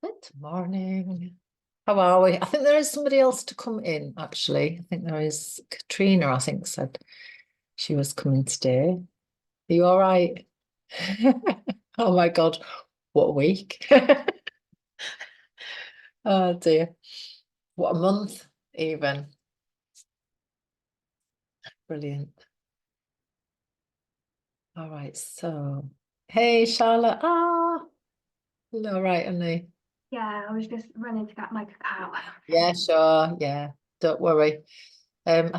Good morning. How are we? I think there is somebody else to come in, actually. I think there is Katrina, I think, said she was coming today. Are you all right? Oh my God, what a week. Oh dear. What a month, even. Brilliant. All right, so hey Charlotte. No, right, Annie. Yeah, I was just running to get my cacao. Yeah, sure. Yeah, don't worry. I'm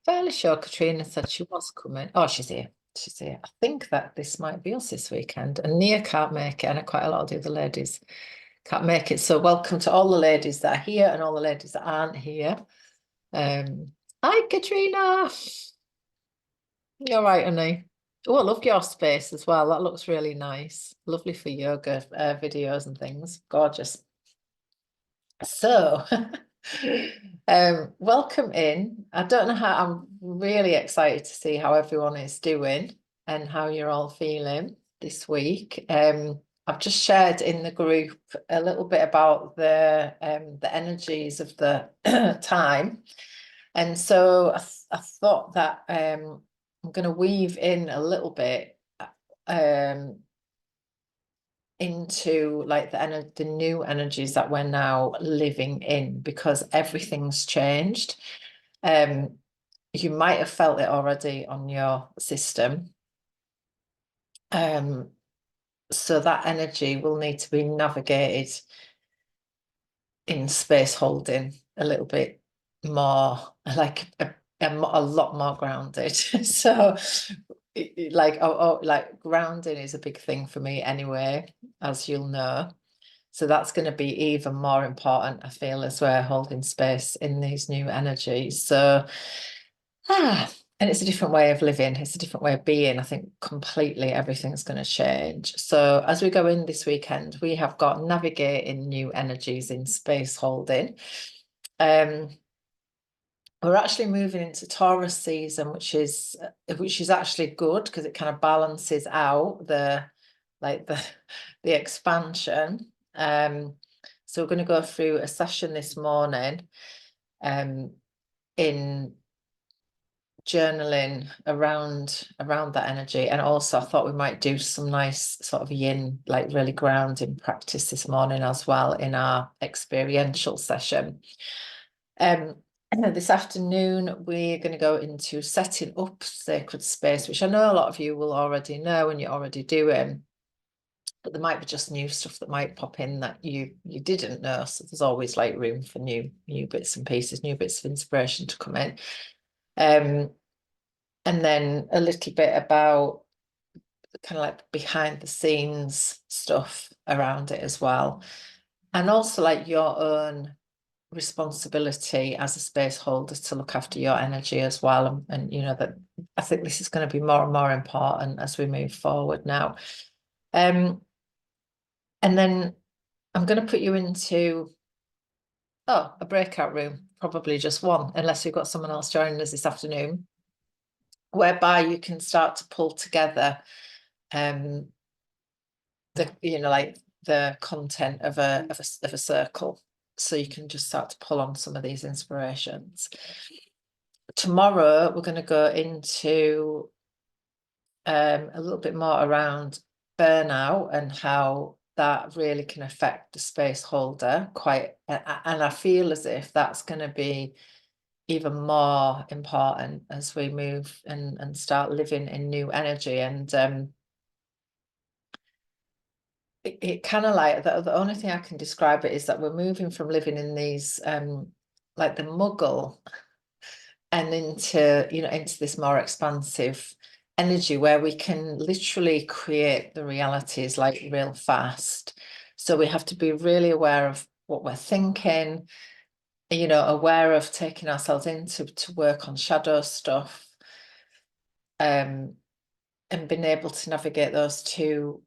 fairly sure Katrina said she was coming. Oh, she's here. She's here. I think that this might be us this weekend. And Nia can't make it, and quite a lot of the other ladies can't make it. So welcome to all the ladies that are here and all the ladies that aren't here. Hi, Katrina. You're right, Annie. Oh, I love your space as well. That looks really nice. Lovely for yoga videos and things. Gorgeous. So, welcome in. I don't know how, I'm really excited to see how everyone is doing and how you're all feeling this week. I've just shared in the group a little bit about the energies of the time. And so I thought that I'm going to weave in a little bit into like the new energies that we're now living in, because everything's changed. You might have felt it already on your system. So that energy will need to be navigated in space holding a little bit more, like a lot more grounded. So like grounding is a big thing for me anyway, as you'll know. So that's going to be even more important, I feel, as we're holding space in these new energies. So, and it's a different way of living. It's a different way of being. I think completely everything's going to change. So as we go in this weekend, we have got navigating new energies in space holding. We're actually moving into Taurus season, which is actually good because it kind of balances out the expansion. So we're going to go through a session this morning in journaling around that energy. And also I thought we might do some nice sort of yin, like really grounding practice this morning as well in our experiential session. This afternoon, we're going to go into setting up sacred space, which I know a lot of you will already know and you're already doing, but there might be just new stuff that might pop in that you didn't know. So there's always like room for new bits and pieces, new bits of inspiration to come in. And then a little bit about kind of like behind the scenes stuff around it as well. And also like your own responsibility as a space holder to look after your energy as well. And you know, that I think this is going to be more and more important as we move forward now. And then I'm going to put you into a breakout room, probably just one, unless you've got someone else joining us this afternoon, whereby you can start to pull together like the content of a circle, so you can just start to pull on some of these inspirations. Tomorrow we're going to go into a little bit more around burnout and how that really can affect the space holder and I feel as if that's going to be even more important as we move and start living in new energy. And it kind of like the only thing I can describe it is that we're moving from living in these like the muggle and into this more expansive energy where we can literally create the realities like real fast. So we have to be really aware of what we're thinking, aware of taking ourselves in to work on shadow stuff, and being able to navigate those two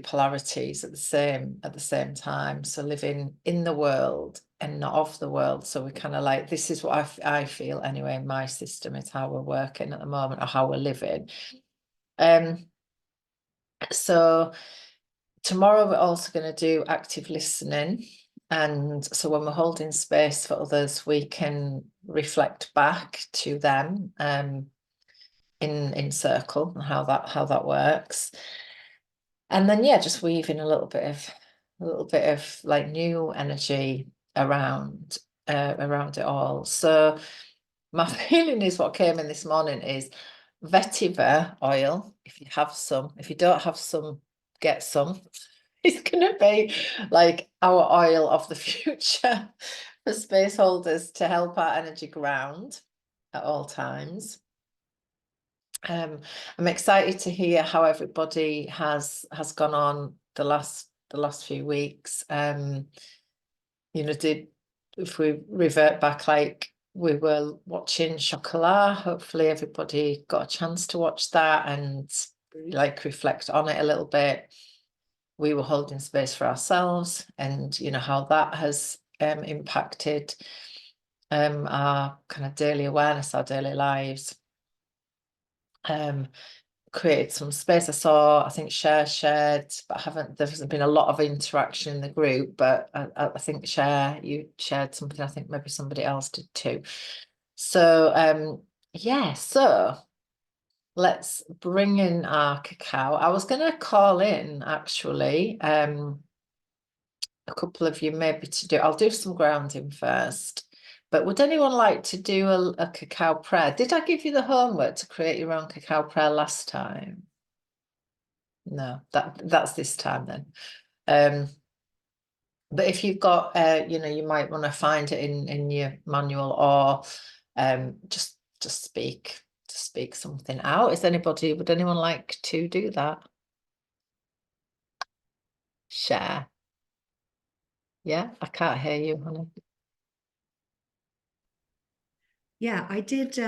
polarities at the same time. So living in the world and not of the world. So we kind of like, this is what I feel anyway, my system is how we're working at the moment, or how we're living. So tomorrow we're also going to do active listening. And so when we're holding space for others, we can reflect back to them in circle and how that works. And then just weaving a little bit of like new energy around around it all. So my feeling is what came in this morning is vetiver oil. If you have some, if you don't have some, get some. It's going to be like our oil of the future for space holders to help our energy ground at all times. I'm excited to hear how everybody has gone on the last few weeks. You know, if we revert back, like we were watching Chocolat, hopefully everybody got a chance to watch that and like reflect on it a little bit. We were holding space for ourselves, and you know how that has impacted our kind of daily awareness, our daily lives. Created some space. I think shared, but there hasn't been a lot of interaction in the group, but I think you shared something. I think maybe somebody else did too. So yeah, so let's bring in our cacao. I was going to call in actually a couple of you maybe to do. I'll do some grounding first. But would anyone like to do a cacao prayer? Did I give you the homework to create your own cacao prayer last time? No, that's this time then. But if you've got, you know, you might want to find it in your manual, or just speak something out. Would anyone like to do that? Share. Yeah, I can't hear you, honey. Yeah, I did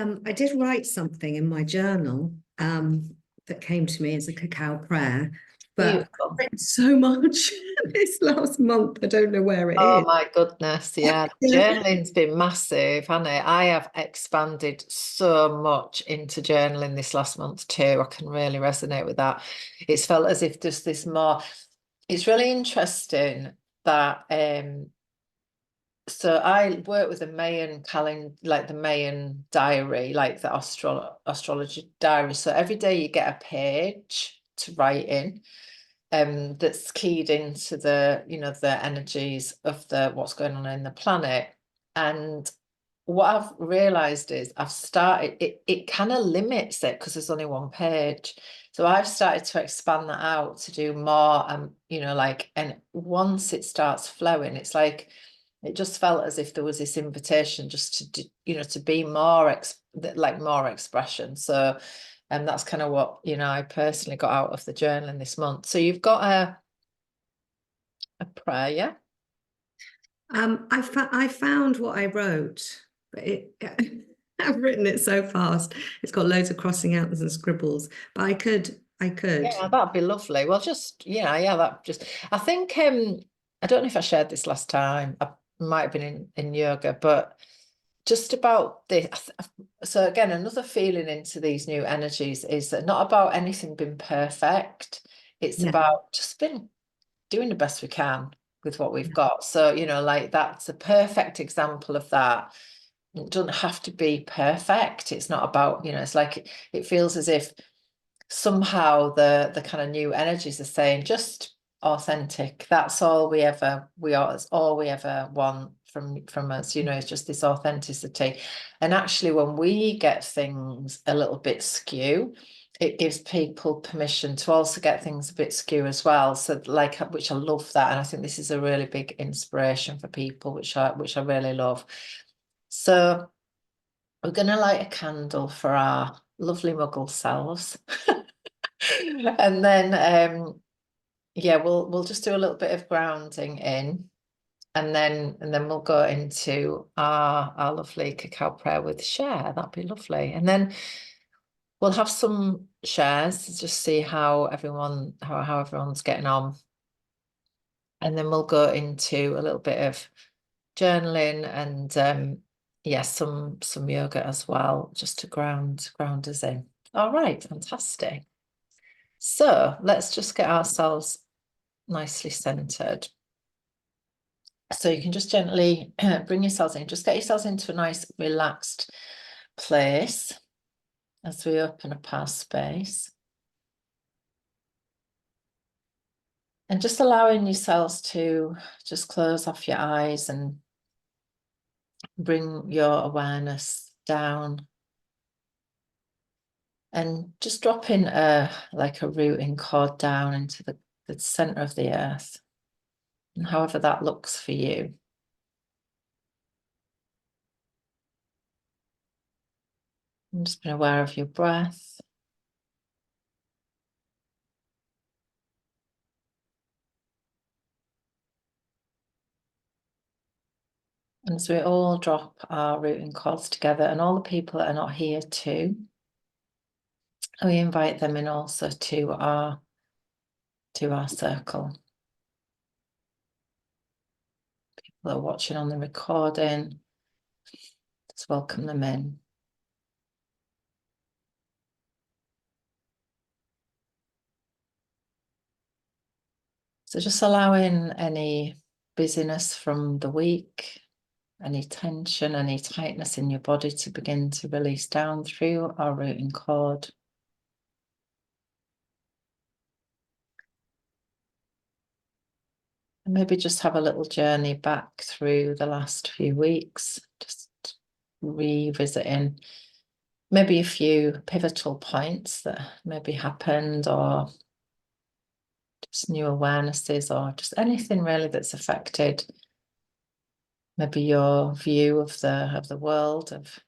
write something in my journal that came to me as a cacao prayer, but I've written so much this last month, I don't know where it Oh is. my goodness, yeah. Journaling's been massive, hasn't it? I have expanded so much into journaling this last month too. I can really resonate with that. It's felt as if there's this more. It's really interesting that so I work with a Mayan calendar, like the Mayan diary, like the astrology diary. So every day you get a page to write in, that's keyed into the, you know, the energies of what's going on in the planet. And what I've realized is it kind of limits it because there's only one page. So I've started to expand that out to do more, you know, like, and once it starts flowing, it's like it just felt as if there was this invitation just to do, you know, to be more more expression. So and that's kind of what, you know, I personally got out of the journaling this month. So you've got a prayer, yeah? I found what I wrote, but I've written it so fast. It's got loads of crossing outs and scribbles, but I could. Yeah, that'd be lovely. Well, just yeah, that just I think I don't know if I shared this last time. I might have been in yoga, but just about this. So again, another feeling into these new energies is that not about anything being perfect. It's Yeah. about just been doing the best we can with what we've got. So, you know, like that's a perfect example of that. It doesn't have to be perfect. It's not about, you know, it's like it feels as if somehow the kind of new energies are saying just authentic. That's all it's all we ever want from us, you know, it's just this authenticity. And actually when we get things a little bit skew, it gives people permission to also get things a bit skew as well. So like, which I love that. And I think this is a really big inspiration for people, which I really love. So we're going to light a candle for our lovely muggle selves. And then yeah, we'll just do a little bit of grounding in, and then we'll go into our lovely cacao prayer with share. That'd be lovely. And then we'll have some shares to just see how everyone's getting on. And then we'll go into a little bit of journaling and yeah, some yoga as well, just to ground us in. All right, fantastic. So let's just get ourselves nicely centered. So you can just gently bring yourselves in, just get yourselves into a nice relaxed place as we open up our space. And just allowing yourselves to just close off your eyes and Bring your awareness down and just drop in like a rooting cord down into the center of the earth, and however that looks for you. And just be aware of your breath. And as we all drop our rooting cords together, and all the people that are not here too, we invite them in also to our circle. People that are watching on the recording, just welcome them in. So just allowing any busyness from the week, any tension, any tightness in your body to begin to release down through our rooting cord. And maybe just have a little journey back through the last few weeks, just revisiting maybe a few pivotal points that maybe happened, or just new awarenesses, or just anything really that's affected maybe your view of the world, of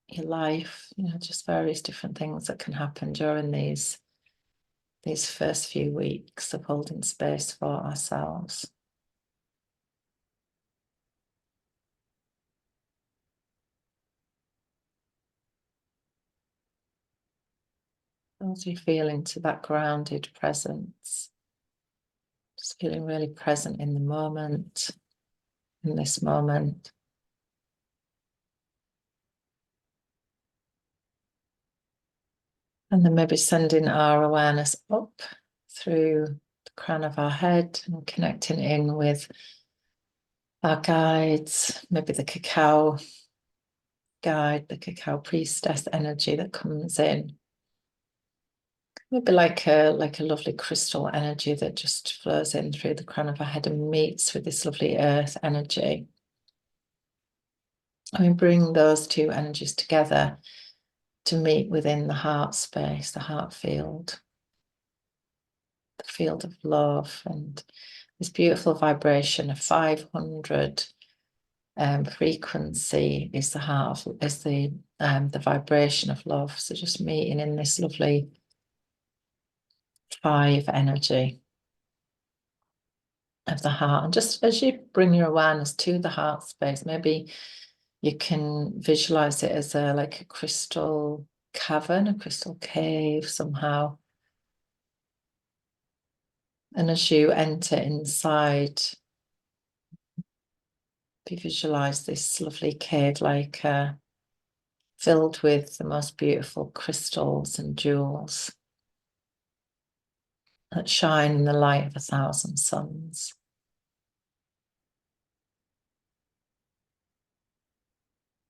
your life, just various different things that can happen during these first few weeks of holding space for ourselves. As we feel into that grounded presence, just feeling really present in the moment, in this moment. And then maybe sending our awareness up through the crown of our head and connecting in with our guides, maybe the cacao guide, the cacao priestess energy that comes in. Maybe like a lovely crystal energy that just flows in through the crown of our head and meets with this lovely earth energy. And we bring those two energies together to meet within the heart space, the heart field, the field of love, and this beautiful vibration of 500 frequency is the heart, is the vibration of love. So just meeting in this lovely 5 energy of the heart. And just as you bring your awareness to the heart space, maybe you can visualize it as like a crystal cavern, a crystal cave somehow. And as you enter inside, you visualize this lovely cave like filled with the most beautiful crystals and jewels that shine in the light of 1,000 suns.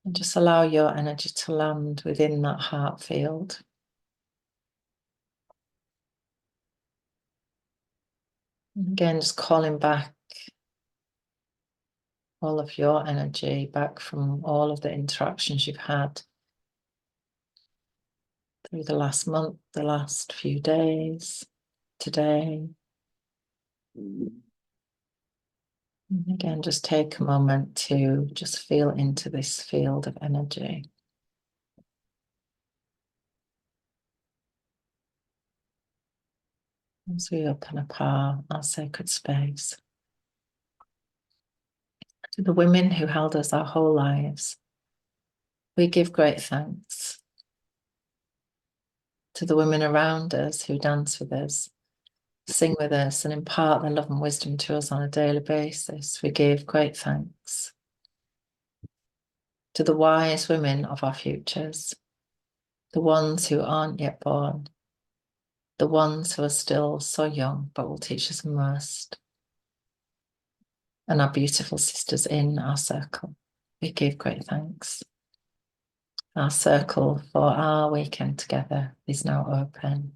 And just allow your energy to land within that heart field. And again, just calling back all of your energy back from all of the interactions you've had through the last month, the last few days, today. And again, just take a moment to just feel into this field of energy. As we open up our sacred space. To the women who held us our whole lives, we give great thanks. To the women around us who dance with us, sing with us, and impart their love and wisdom to us on a daily basis, we give great thanks. To the wise women of our futures, the ones who aren't yet born, the ones who are still so young but will teach us most, and our beautiful sisters in our circle, we give great thanks. Our circle for our weekend together is now open.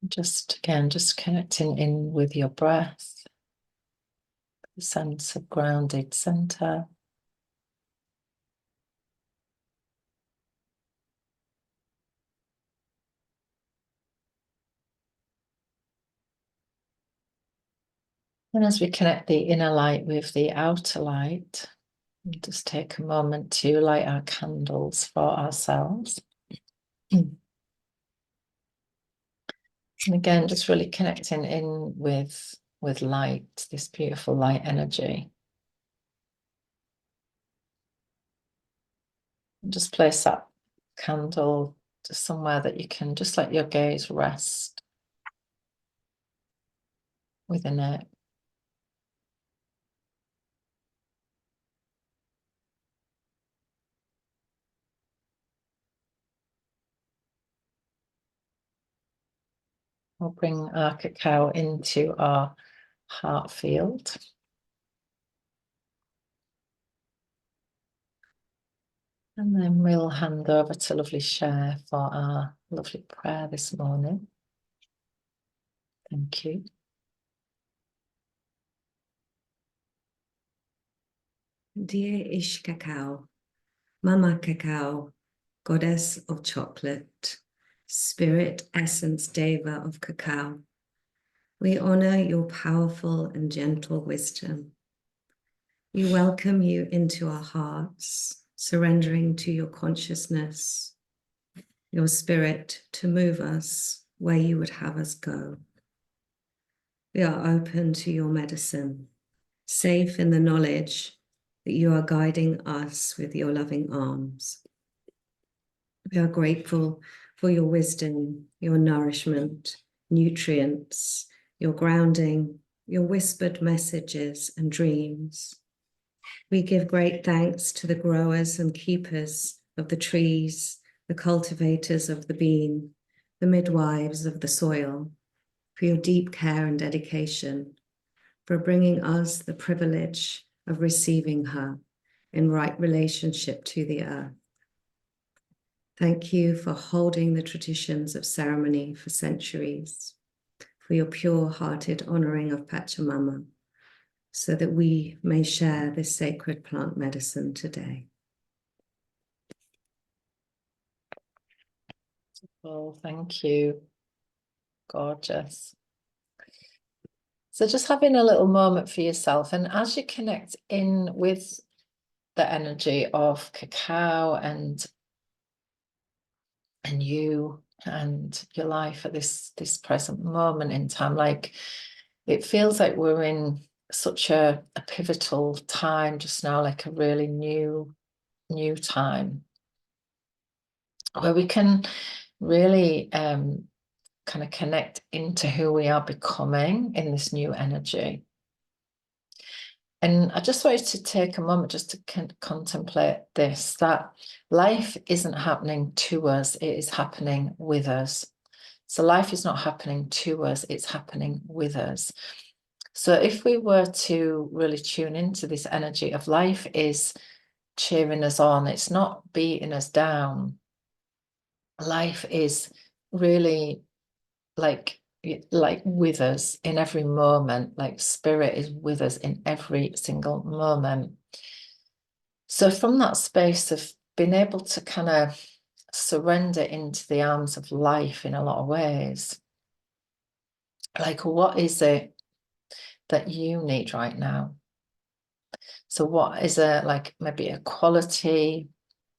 Just again, just connecting in with your breath, the sense of grounded center. And as we connect the inner light with the outer light, we'll just take a moment to light our candles for ourselves. And again, just really connecting in with light, this beautiful light energy. And just place that candle to somewhere that you can just let your gaze rest within it. We'll bring our cacao into our heart field. And then we'll hand over to lovely Cher for our lovely prayer this morning. Thank you. Dear Ish Cacao, Mama Cacao, Goddess of chocolate, Spirit Essence Deva of cacao, we honor your powerful and gentle wisdom. We welcome you into our hearts, surrendering to your consciousness, your spirit to move us where you would have us go. We are open to your medicine, safe in the knowledge that you are guiding us with your loving arms. We are grateful for your wisdom, your nourishment, nutrients, your grounding, your whispered messages and dreams. We give great thanks to the growers and keepers of the trees, the cultivators of the bean, the midwives of the soil, for your deep care and dedication, for bringing us the privilege of receiving her in right relationship to the earth. Thank you for holding the traditions of ceremony for centuries, for your pure-hearted honoring of Pachamama, so that we may share this sacred plant medicine today. Well, thank you. Gorgeous. So just having a little moment for yourself, and as you connect in with the energy of cacao and you and your life at this present moment in time, like it feels like we're in such a pivotal time just now, like a really new time where we can really kind of connect into who we are becoming in this new energy. And I just wanted to take a moment just to contemplate this, that life isn't happening to us, it is happening with us. So life is not happening to us, it's happening with us. So if we were to really tune into this energy of life is cheering us on, it's not beating us down. Life is really like with us in every moment, like spirit is with us in every single moment. So from that space of being able to kind of surrender into the arms of life in a lot of ways, like what is it that you need right now? So what is it, like maybe a quality,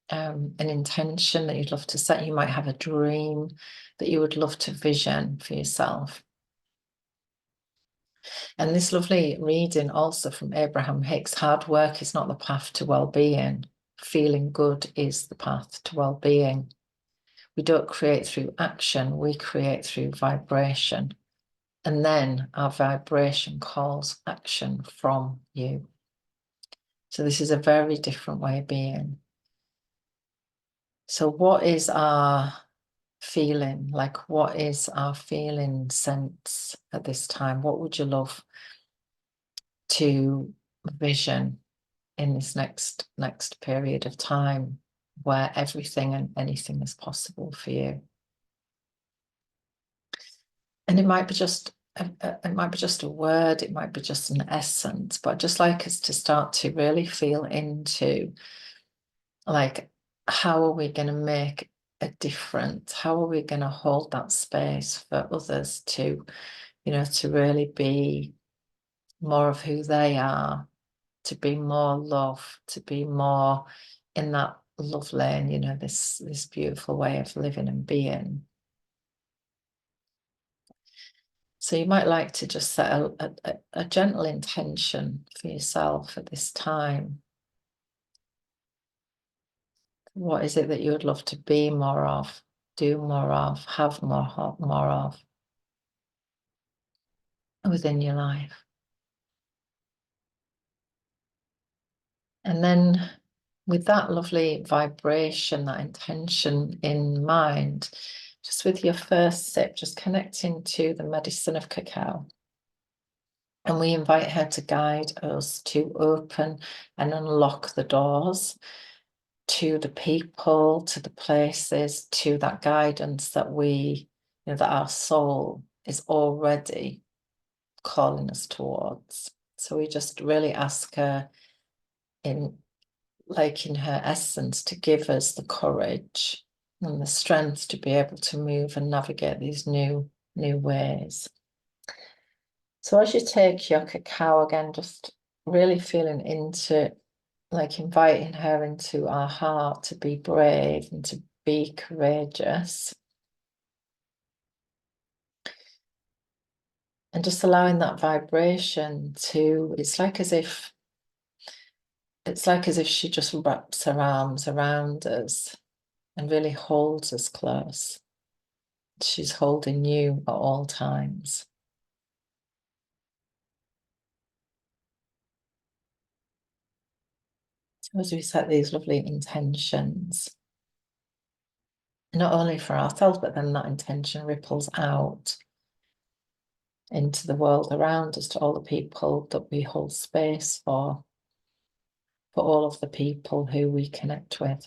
an intention that you'd love to set? You might have a dream that you would love to vision for yourself. And this lovely reading also from Abraham Hicks, hard work is not the path to well-being. Feeling good is the path to well-being. We don't create through action, we create through vibration. And then our vibration calls action from you. So this is a very different way of being. So what is our feeling? Like, what is our feeling sense at this time? What would you love to vision in this next period of time where everything and anything is possible for you? And it might be just it might be just a word, it might be just an essence, but I'd just like us to start to really feel into, like, how are we going to make a difference? How are we going to hold that space for others to, to really be more of who they are, to be more love, to be more in that love lane, this beautiful way of living and being. So you might like to just set a gentle intention for yourself at this time. What is it that you would love to be more of, do more of, have more of within your life? And then with that lovely vibration, that intention in mind, just with your first sip, just connecting to the medicine of cacao. And we invite her to guide us to open and unlock the doors to the people, to the places, to that guidance that that our soul is already calling us towards. So we just really ask her in her essence to give us the courage and the strength to be able to move and navigate these new ways. So as you take your cacao again, just really feeling into, like, inviting her into our heart to be brave and to be courageous. And just allowing that vibration to, it's like as if she just wraps her arms around us and really holds us close. She's holding you at all times. So as we set these lovely intentions, not only for ourselves, but then that intention ripples out into the world around us, to all the people that we hold space for all of the people who we connect with.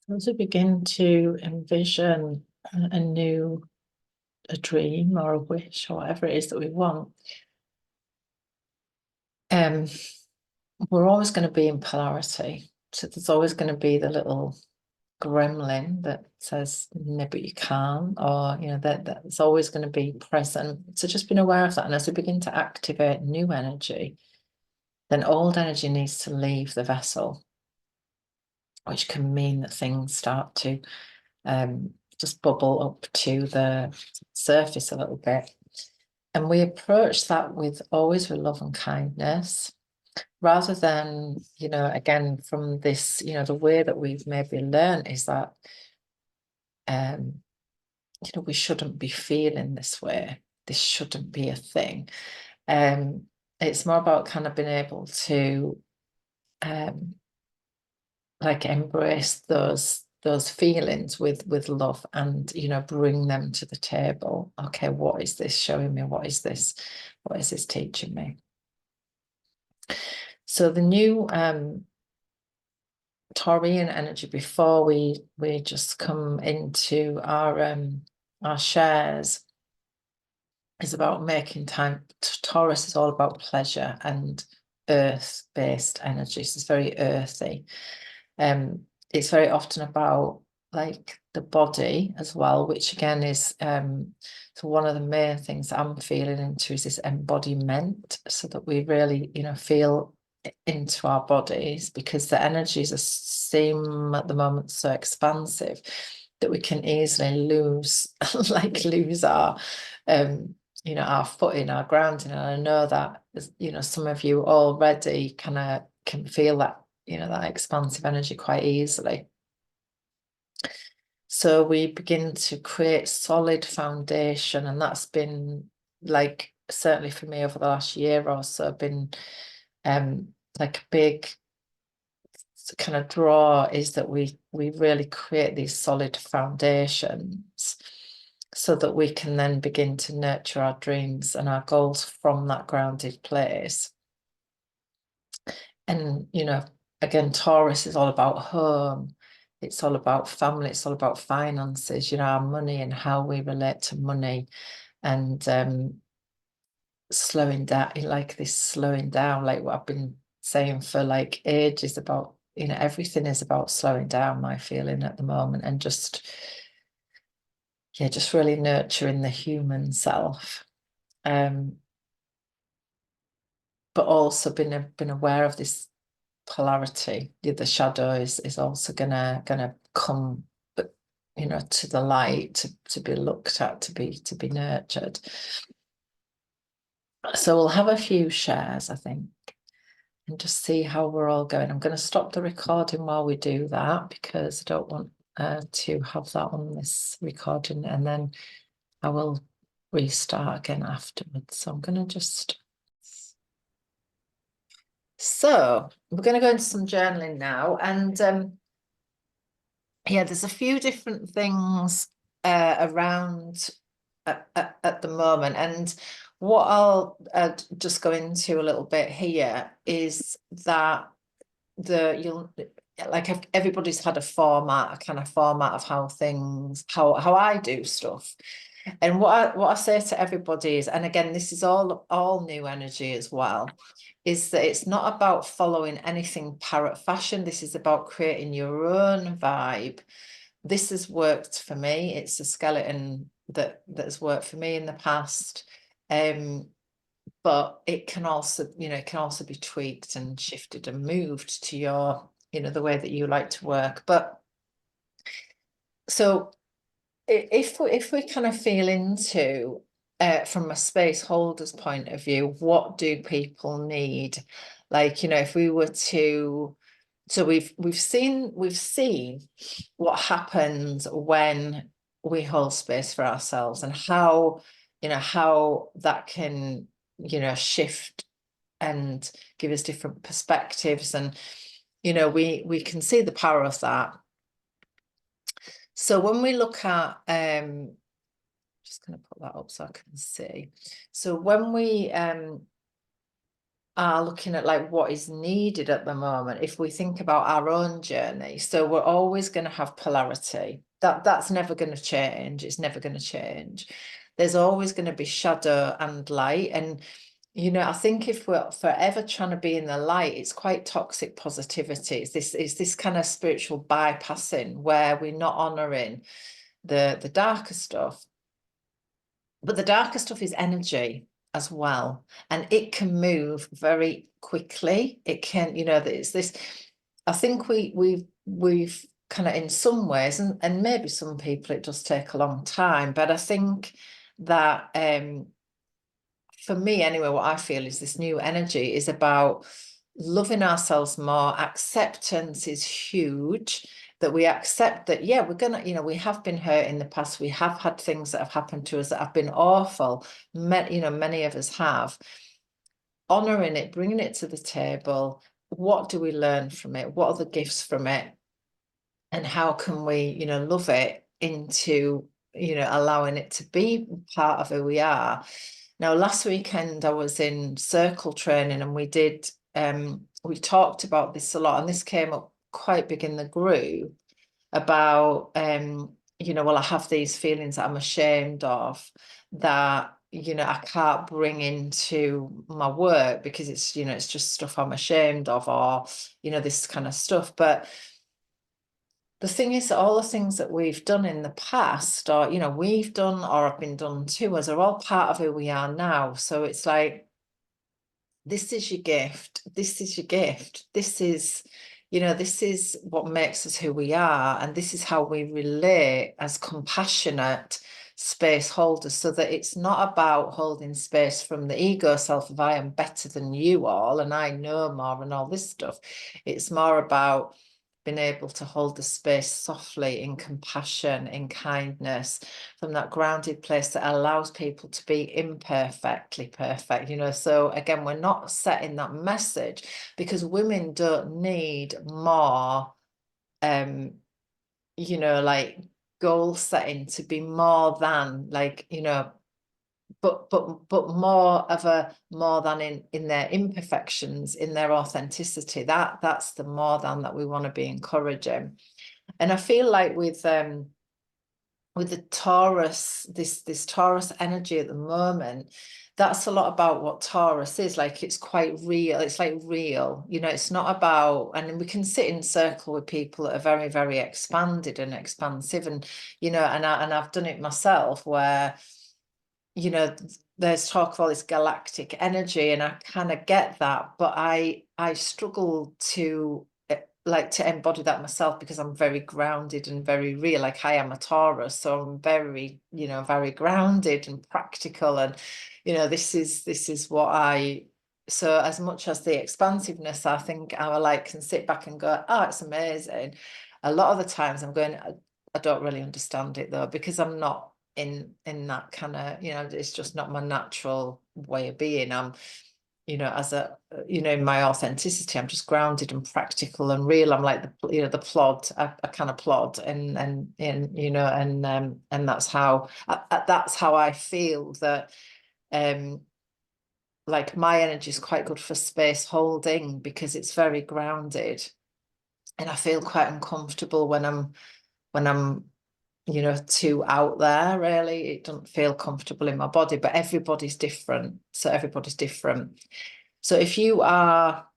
As we begin to envision a dream or a wish or whatever it is that we want, we're always going to be in polarity. So there's always going to be the little gremlin that says, no, but you can't, or, that's always going to be present. So just being aware of that. And as we begin to activate new energy, then old energy needs to leave the vessel, which can mean that things start to just bubble up to the surface a little bit. And we approach that with love and kindness, rather than, again, from this, the way that we've maybe learned is that you know, we shouldn't be feeling this way. This shouldn't be a thing. It's more about kind of being able to like embrace those feelings with love, and, you know, bring them to the table. Okay, what is this showing me? What is this teaching me? So the new Taurian energy, before we just come into our shares, is about making time. Taurus is all about pleasure and earth-based energy. So it's very earthy. It's very often about like the body as well, which again is so one of the main things I'm feeling into is this embodiment, so that we really, you know, feel into our bodies, because the energies seem at the moment so expansive that we can easily lose lose our you know, our footing, our grounding. And I know that, you know, some of you already kind of can feel that, you know, that expansive energy quite easily. So we begin to create solid foundation, and that's been, like, certainly for me over the last year or so, been like a big kind of draw, is that we really create these solid foundations, so that we can then begin to nurture our dreams and our goals from that grounded place. And, you know, again, Taurus is all about home. It's all about family. It's all about finances, you know, our money and how we relate to money, and slowing down, like this slowing down, like what I've been saying for like ages about, you know, everything is about slowing down, my feeling at the moment, and just, yeah, just really nurturing the human self. But also been aware of this polarity. The shadow is also gonna come, but, you know, to the light, to be looked at, to be nurtured. So we'll have a few shares, I think, and just see how we're all going. I'm going to stop the recording while we do that, because I don't want to have that on this recording, and then I will restart again afterwards. So I'm going to just... So we're going to go into some journaling now, and yeah, there's a few different things around at the moment, and what I'll just go into a little bit here is that you'll, like, everybody's had a kind of format of how I do stuff. And what I say to everybody is, and again, this is all new energy as well, is that it's not about following anything parrot fashion. This is about creating your own vibe. This has worked for me. It's a skeleton that has worked for me in the past. But it can also, you know, it can also be tweaked and shifted and moved to your, you know, the way that you like to work. But so if we kind of feel into from a space holder's point of view, what do people need? Like, you know, if we were to, so we've seen what happens when we hold space for ourselves, and how, you know, how that can, you know, shift and give us different perspectives, and, you know, we can see the power of that. So when we look at just going to put that up so I can see. So when we are looking at like what is needed at the moment, if we think about our own journey, so we're always going to have polarity. That's never going to change. It's never going to change. There's always going to be shadow and light. And, you know, I think if we're forever trying to be in the light, it's quite toxic positivity. It's this kind of spiritual bypassing where we're not honoring the darker stuff. But the darker stuff is energy as well, and it can move very quickly. It can, you know, it's this, I think we've kind of, in some ways, and maybe some people it does take a long time, but I think that for me anyway, what I feel is this new energy is about loving ourselves more. Acceptance is huge. that we accept that, yeah, we're gonna, we have been hurt in the past. We have had things that have happened to us that have been awful. Many of us have. Honoring it, bringing it to the table. What do we learn from it? What are the gifts from it? And how can we, love it into, allowing it to be part of who we are? Now, last weekend I was in circle training, and we talked about this a lot, and this came up quite big in the group about, well, I have these feelings that I'm ashamed of, that, I can't bring into my work because it's, it's just stuff I'm ashamed of, or, this kind of stuff. But the thing is that all the things that we've done in the past, or, we've done or have been done to us, are all part of who we are now. So it's like, this is your gift. This is your gift. This is, this is what makes us who we are. And this is how we relate as compassionate space holders, so that it's not about holding space from the ego self of I am better than you all and I know more and all this stuff. It's more about being able to hold the space softly, in compassion, in kindness, from that grounded place that allows people to be imperfectly perfect. So again, we're not setting that message because women don't need more, like goal setting to be more than, like, but more than in their imperfections, in their authenticity. That's the more than that we want to be encouraging. And I feel like with the Taurus, this Taurus energy at the moment, that's a lot about what Taurus is. Like, it's quite real. It's like real, it's not about, and we can sit in circle with people that are very, very expanded and expansive, and I've done it myself, where there's talk of all this galactic energy, and I kind of get that, but I struggle to embody that myself, because I'm very grounded and very real. Like, I am a Taurus, so I'm very, very grounded and practical, and this is what so as much as the expansiveness, I think I can sit back and go, oh, it's amazing. A lot of the times I'm going, I don't really understand it though, because I'm not in that kind of, it's just not my natural way of being. I'm, as a, in my authenticity, I'm just grounded and practical and real. I'm like the plod. I kind of plod, and that's how I feel that, like, my energy is quite good for space holding, because it's very grounded, and I feel quite uncomfortable when I'm too out there. Really, it doesn't feel comfortable in my body, but everybody's different. So if you are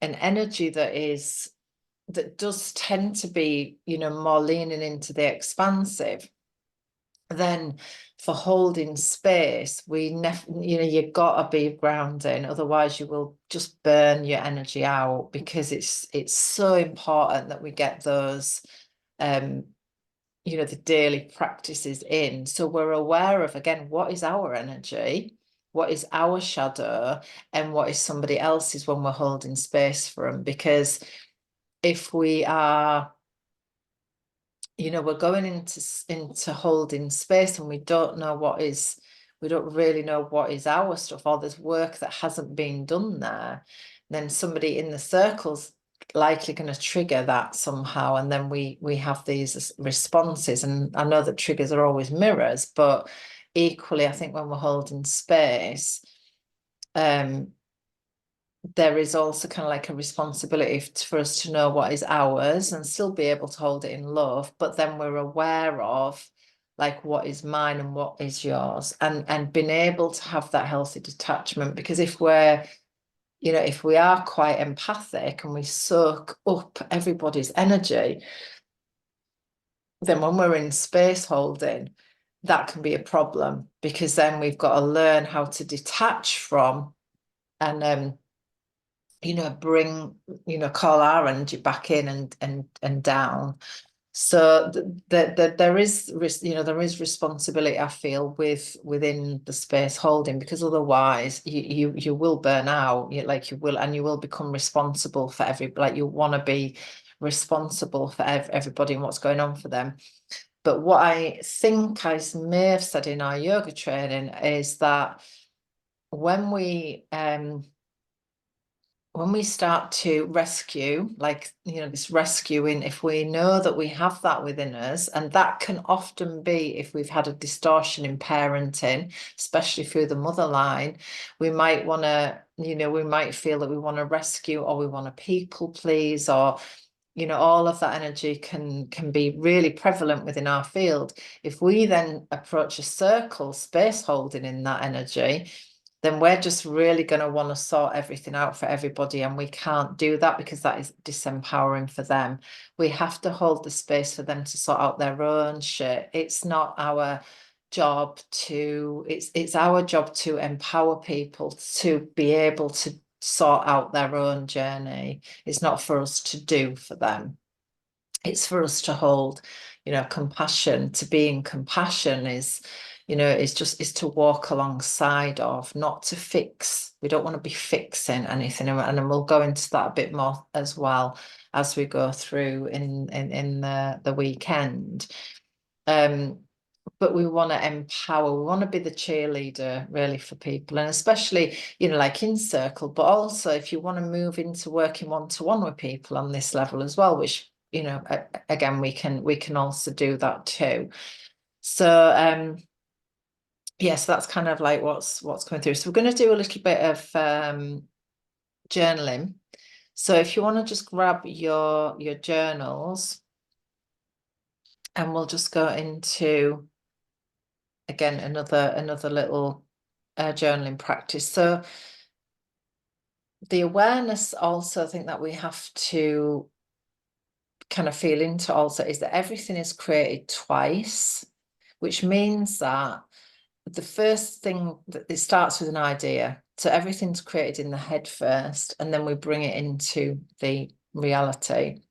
an energy that does tend to be, more leaning into the expansive, then for holding space, you've got to be grounding, otherwise you will just burn your energy out, because it's so important that we get those the daily practices in, so we're aware of, again, what is our energy, what is our shadow, and what is somebody else's when we're holding space for them. Because if we are, we're going into holding space, and we don't really know what is our stuff, or there's work that hasn't been done there, then somebody in the circle's likely going to trigger that somehow, and then we have these responses. And I know that triggers are always mirrors, but equally, I think when we're holding space, there is also kind of like a responsibility for us to know what is ours and still be able to hold it in love, but then we're aware of, like, what is mine and what is yours, and being able to have that healthy detachment. Because if we are quite empathic and we soak up everybody's energy, then when we're in space holding, that can be a problem, because then we've got to learn how to detach from, and bring, call our energy back in and down. So there is responsibility, I feel, within the space holding, because otherwise you will burn out. You will become responsible for you want to be responsible for everybody and what's going on for them. But what I think I may have said in our yoga training is that when we start to rescue, like, this rescuing, if we know that we have that within us, and that can often be if we've had a distortion in parenting, especially through the mother line, we might want to, we might feel that we want to rescue, or we want to people please, or all of that energy can be really prevalent within our field. If we then approach a circle, space holding in that energy, then we're just really going to want to sort everything out for everybody. And we can't do that because that is disempowering for them. We have to hold the space for them to sort out their own shit. It's not our job to, it's our job to empower people to be able to sort out their own journey. It's not for us to do for them. It's for us to hold, compassion. To be in compassion is to walk alongside of, not to fix. We don't want to be fixing anything, and we'll go into that a bit more as well as we go through in the weekend. But we want to empower, we want to be the cheerleader really for people, and especially, like in circle, but also if you want to move into working one-to-one with people on this level as well, which, again, we can also do that too. So yes, that's kind of like what's coming through. So we're going to do a little bit of journaling. So if you want to just grab your journals, and we'll just go into, again, another little journaling practice. So the awareness also, I think, that we have to kind of feel into also is that everything is created twice, which means that the first thing, that it starts with an idea. So everything's created in the head first, and then we bring it into the reality.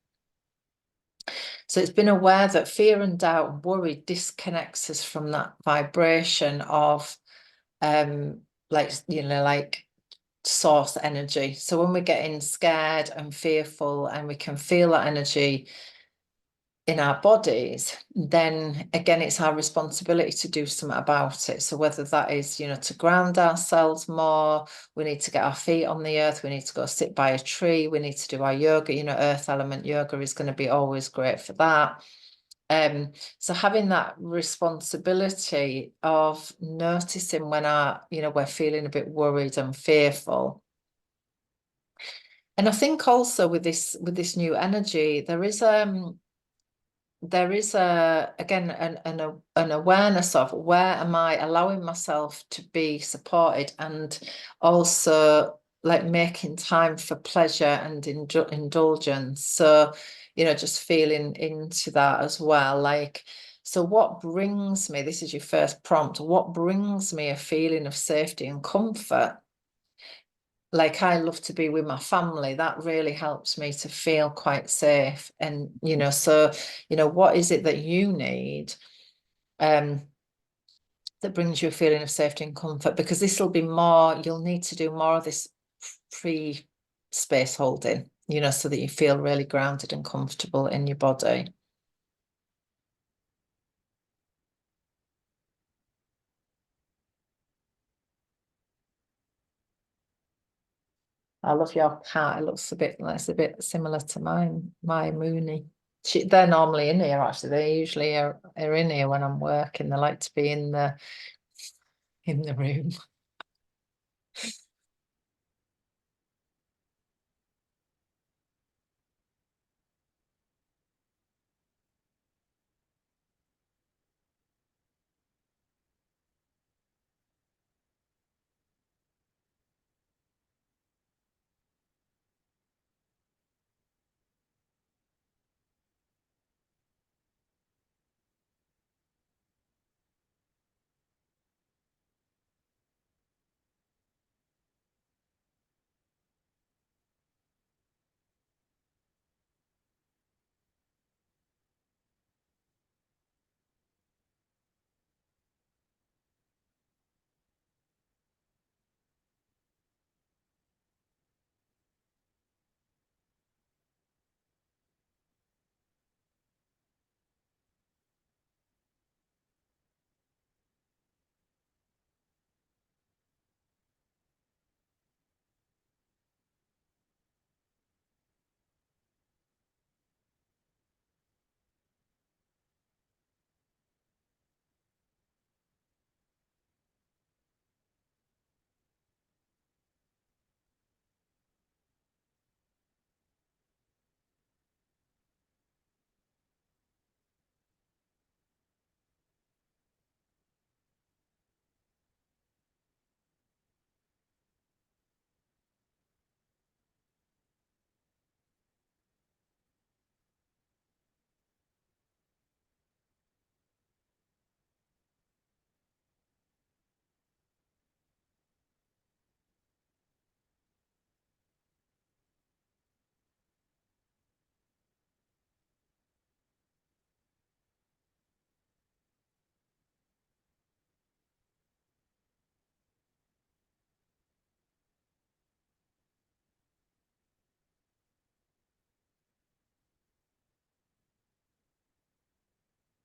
So it's been aware that fear and doubt and worry disconnects us from that vibration of like source energy. So when we're getting scared and fearful, and we can feel that energy in our bodies, then again, it's our responsibility to do something about it. So whether that is, to ground ourselves more, we need to get our feet on the earth, we need to go sit by a tree, we need to do our yoga. Earth element yoga is going to be always great for that. So having that responsibility of noticing when we're feeling a bit worried and fearful. And I think also with this new energy, there is again an awareness of, where am I allowing myself to be supported, and also like making time for pleasure and indulgence. So just feeling into that as well. Like, so what brings me, this is your first prompt, what brings me a feeling of safety and comfort? Like, I love to be with my family. That really helps me to feel quite safe. And, so, what is it that you need that brings you a feeling of safety and comfort? Because this will be more, you'll need to do more of this pre-space holding, so that you feel really grounded and comfortable in your body. I love your cat. It looks a bit similar to mine, my Mooney. They're normally in here, actually. They usually are in here when I'm working. They like to be in the room.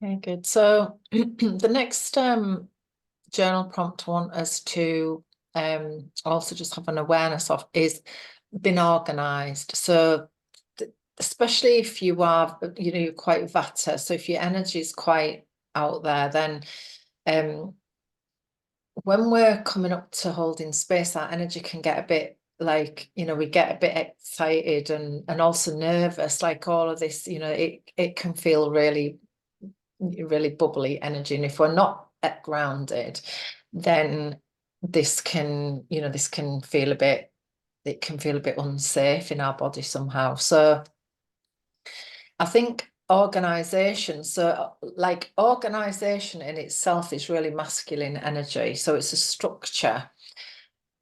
Okay, good. So the next journal prompt I want us to also just have an awareness of is being organized. So especially if you are, you're quite vata. So if your energy is quite out there, then when we're coming up to holding space, our energy can get a bit like, we get a bit excited and also nervous, like all of this, it can feel really, really bubbly energy. And if we're not grounded, then this can, this can feel a bit, it can feel a bit unsafe in our body somehow. So I think organization, so like organization in itself is really masculine energy. So it's a structure.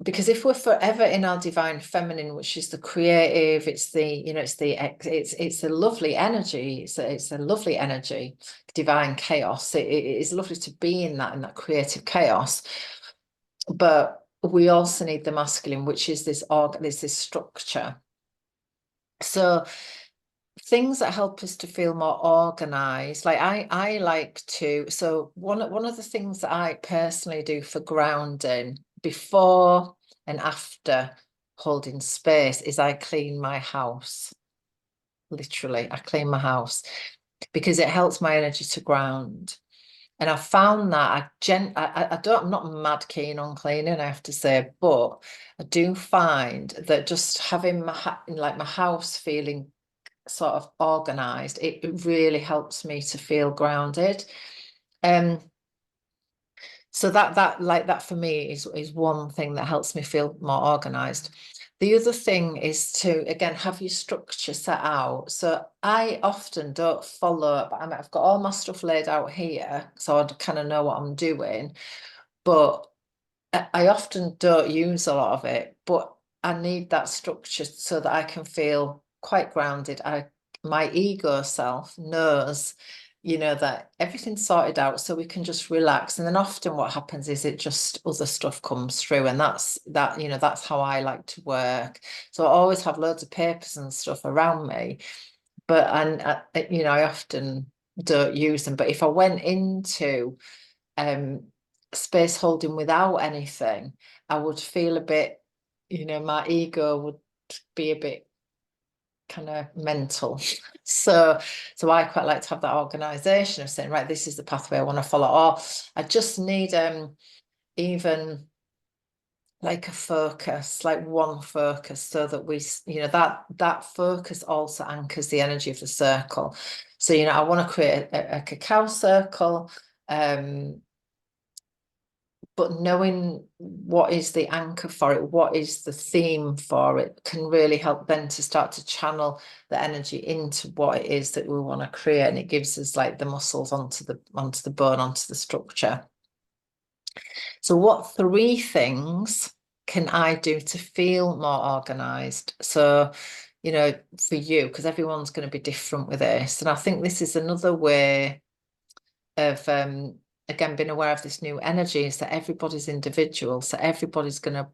Because if we're forever in our divine feminine, which is the creative, it's the, it's a lovely energy. It's a lovely energy, divine chaos. It is lovely to be in that creative chaos. But we also need the masculine, which is this structure. So things that help us to feel more organized, like I like to, so one of the things that I personally do for grounding before and after holding space is I clean my house. Literally, I clean my house because it helps my energy to ground. And I found that I'm not mad keen on cleaning, I have to say, but I do find that just having my house feeling sort of organized, it really helps me to feel grounded. So that for me is one thing that helps me feel more organized. The other thing is to, again, have your structure set out. So I often don't follow, but I've got all my stuff laid out here, so I kind of know what I'm doing. But I often don't use a lot of it, but I need that structure so that I can feel quite grounded. My ego self knows, that everything's sorted out, so we can just relax. And then often what happens is it just other stuff comes through, and that's how I like to work. So I always have loads of papers and stuff around me, but I often don't use them. But if I went into space holding without anything, I would feel a bit, my ego would be a bit kind of mental. So I quite like to have that organization of saying, right, this is the pathway I want to follow, or I just need even like a focus, like one focus, so that we, that focus also anchors the energy of the circle. So I want to create a cacao circle, but knowing what is the anchor for it, what is the theme for it, can really help then to start to channel the energy into what it is that we want to create. And it gives us like the muscles onto the bone, onto the structure. So what 3 things can I do to feel more organized? So, for you, because everyone's going to be different with this. And I think this is another way of again being aware of this new energy, is that everybody's individual, so everybody's gonna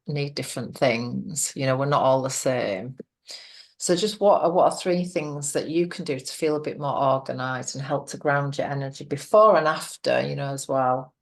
need different things. We're not all the same. So just what are 3 things that you can do to feel a bit more organized and help to ground your energy before and after, as well?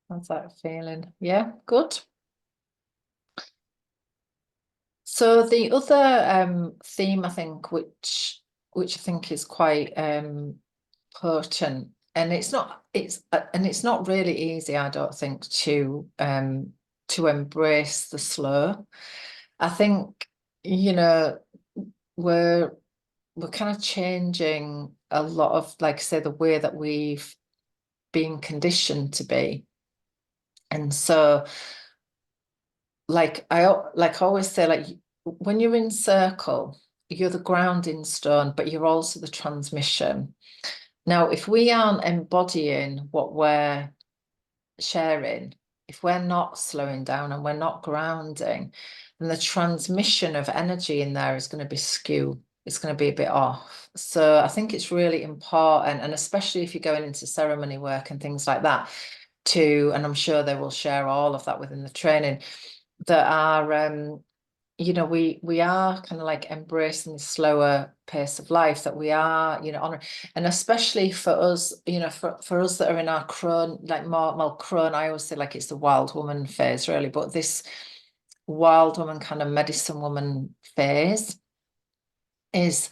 How's that feeling? Yeah, good. So the other theme, I think, which I think is quite potent, and it's not really easy, I don't think, to embrace the slow. I think, you know, we're kind of changing a lot of, like I say, the way that we've been conditioned to be. And so, like I always say, like when you're in circle, you're the grounding stone, but you're also the transmission. Now, if we aren't embodying what we're sharing, if we're not slowing down and we're not grounding, then the transmission of energy in there is going to be skewed. It's going to be a bit off. So I think it's really important, and especially if you're going into ceremony work and things like that, and I'm sure they will share all of that within the training, that are we are kind of like embracing the slower pace of life, that we are, honor, and especially for us, for us that are in our crone, like more, well, crone, I always say like it's the wild woman phase really, but this wild woman kind of medicine woman phase is,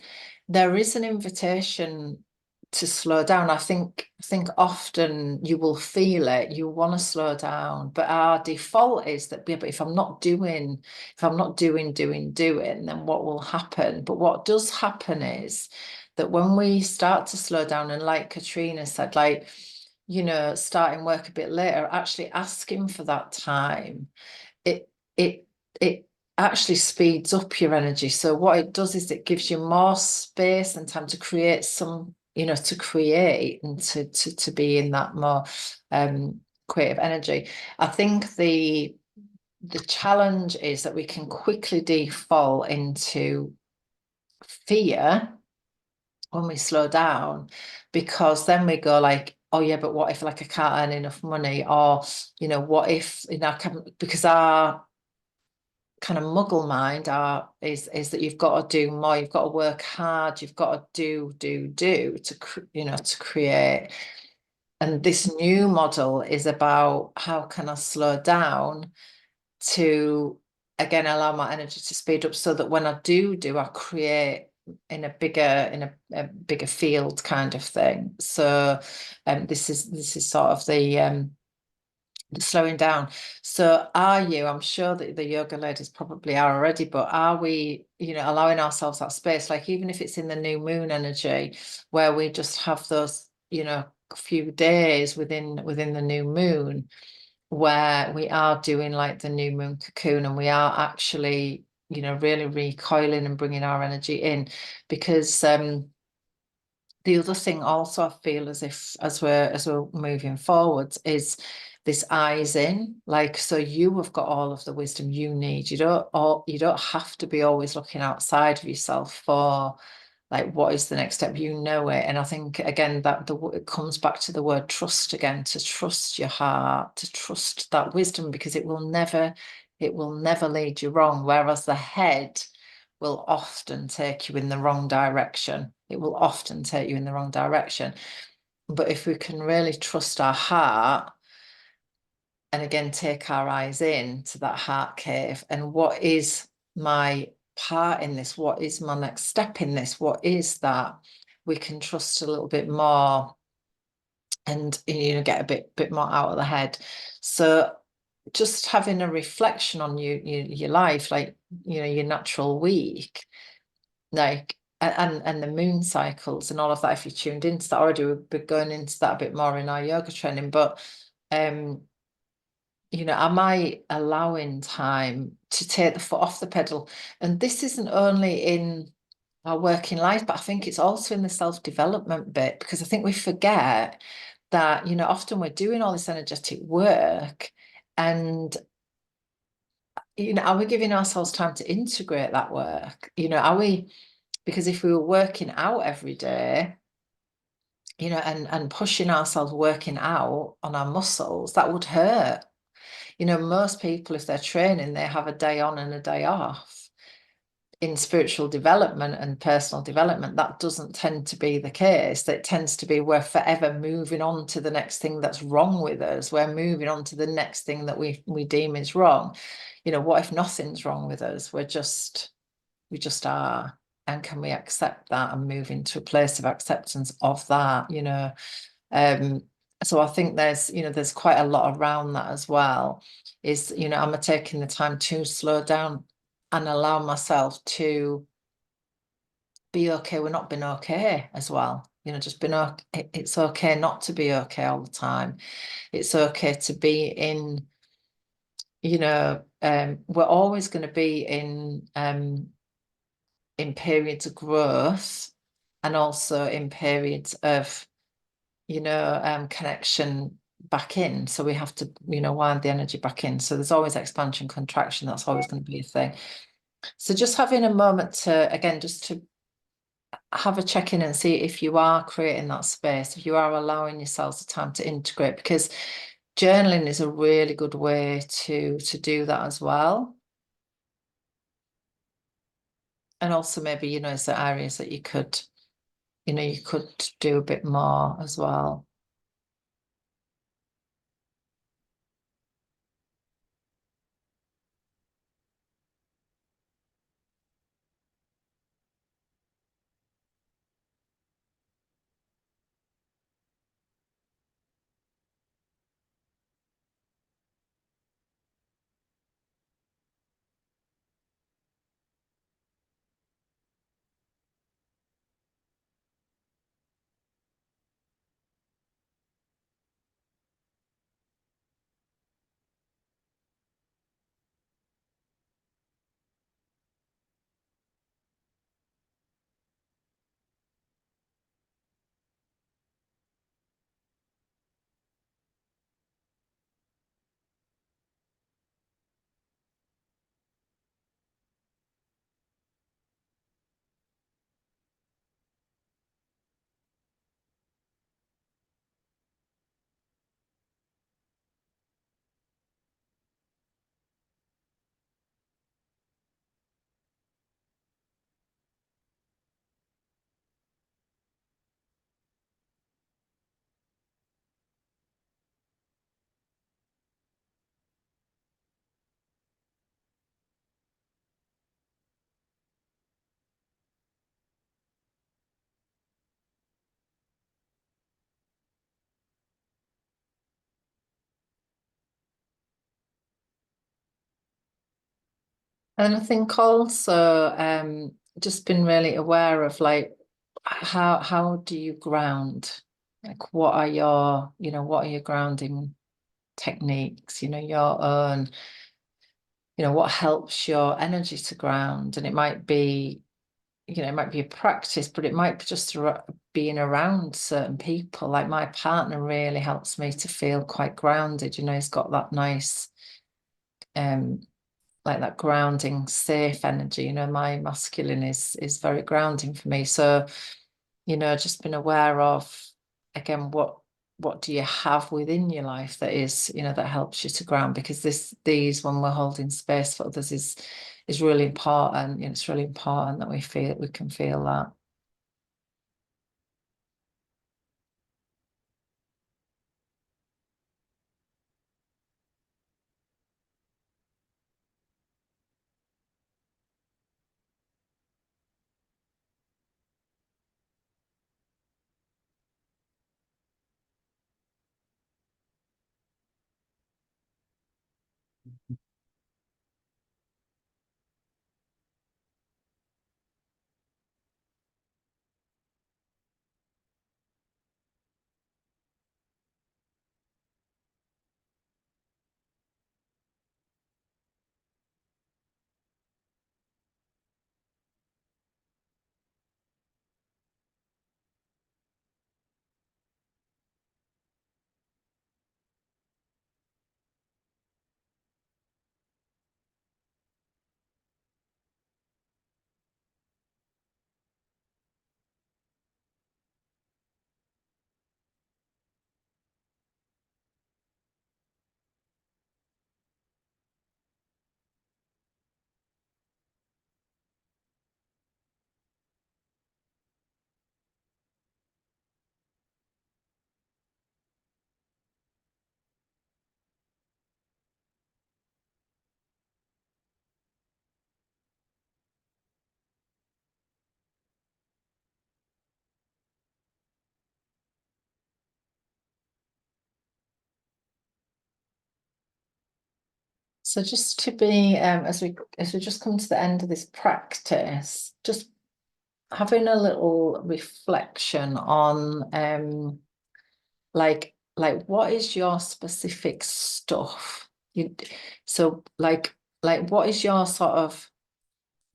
there is an invitation to slow down. I think often you will feel it, you want to slow down, but our default is that, yeah, but if I'm not doing, then what will happen? But what does happen is that when we start to slow down, and like Katrina said, like, starting work a bit later, actually asking for that time, it it it actually speeds up your energy. So what it does is it gives you more space and time to create some, to create and to be in that more creative energy. I think the challenge is that we can quickly default into fear when we slow down, because then we go like, oh yeah, but what if, like, I can't earn enough money, or what if, because our kind of muggle mind is that you've got to do more, you've got to work hard, you've got to do to create. And this new model is about, how can I slow down to, again, allow my energy to speed up, so that when I do I create in a bigger field kind of thing. So this is sort of the slowing down. So I'm sure that the yoga ladies probably are already, but are we, allowing ourselves that space, like even if it's in the new moon energy, where we just have those, few days within the new moon, where we are doing like the new moon cocoon, and we are actually, really recoiling and bringing our energy in. Because the other thing also, I feel as if, as we're moving forwards, is this eyes in, like, so you have got all of the wisdom you need. You don't have to be always looking outside of yourself for, like, what is the next step. You know it. And I think, again, that it comes back to the word trust again, to trust your heart, to trust that wisdom, because it will never lead you wrong. Whereas the head will often take you in the wrong direction. It will often take you in the wrong direction. But if we can really trust our heart, and again, take our eyes in to that heart cave, and what is my part in this? What is my next step in this? What is that? We can trust a little bit more, and get a bit more out of the head. So just having a reflection on your life, like, your natural week, like, and the moon cycles and all of that. If you tuned into that already, we'll be going into that a bit more in our yoga training. But am I allowing time to take the foot off the pedal? And this isn't only in our working life, but I think it's also in the self-development bit, because I think we forget that, often we're doing all this energetic work, and are we giving ourselves time to integrate that work? Are we, because if we were working out every day, and pushing ourselves, working out on our muscles, that would hurt. Most people, if they're training, they have a day on and a day off. in spiritual development and personal development, that doesn't tend to be the case. That tends to be we're forever moving on to the next thing that's wrong with us. We're moving on to the next thing that we deem is wrong. You know, what if nothing's wrong with us? We just are. And can we accept that and move into a place of acceptance of that, you know? So I think there's quite a lot around that as well. Is, you know, am I taking the time to slow down and allow myself to be okay with not being okay as well? You know, just being okay. It's okay not to be okay all the time. It's okay to be in, you know, we're always going to be in periods of growth and also in periods of, you know, connection back in. So we have to, you know, wind the energy back in. So there's always expansion, contraction. That's always going to be a thing. So just having a moment to, again, just to have a check in and see if you are creating that space, if you are allowing yourselves the time to integrate, because journaling is a really good way to do that as well. And also maybe, you know, is there areas that you could, you know, you could do a bit more as well. And I think also just been really aware of like how do you ground? Like what are your, you know, what are your grounding techniques, you know, your own, you know, what helps your energy to ground? And it might be, you know, it might be a practice, but it might be just being around certain people. Like my partner really helps me to feel quite grounded, you know, he's got that nice um like that grounding, safe energy. You know, my masculine is very grounding for me. So, you know, just been aware of again what do you have within your life that is, you know, that helps you to ground, because these when we're holding space for others is really important. You know, it's really important that we can feel that. So just to be, as we just come to the end of this practice, just having a little reflection on like what is your specific stuff? So like what is your sort of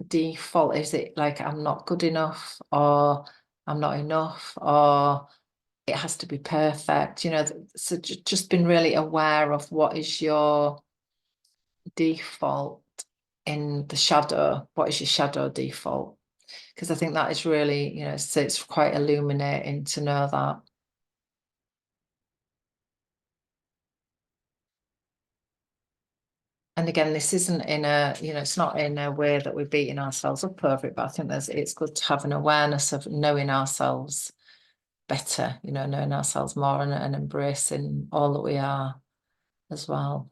default? Is it like I'm not good enough, or I'm not enough, or it has to be perfect? So just been really aware of what is your default in the shadow. What is your shadow default? Because I think that is really, so it's quite illuminating to know that. And again, this isn't in a, it's not in a way that we're beating ourselves up over it, but I think it's good to have an awareness of knowing ourselves better, knowing ourselves more and embracing all that we are as well.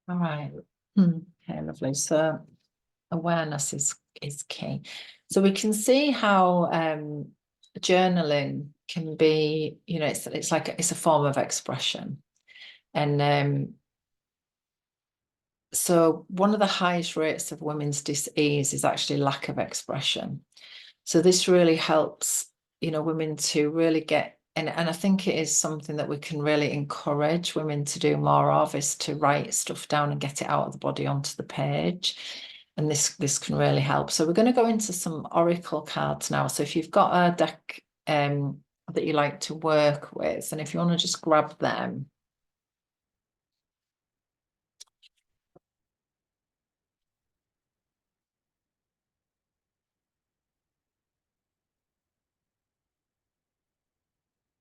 All right. Okay, lovely. So awareness is key. So we can see how journaling can be, it's like it's a form of expression. And so one of the highest rates of women's dis-ease is actually lack of expression. So this really helps, women to really get, and I think it is something that we can really encourage women to do more of, is to write stuff down and get it out of the body onto the page. And this can really help. So we're going to go into some oracle cards now. So if you've got a deck that you like to work with, and if you want to just grab them.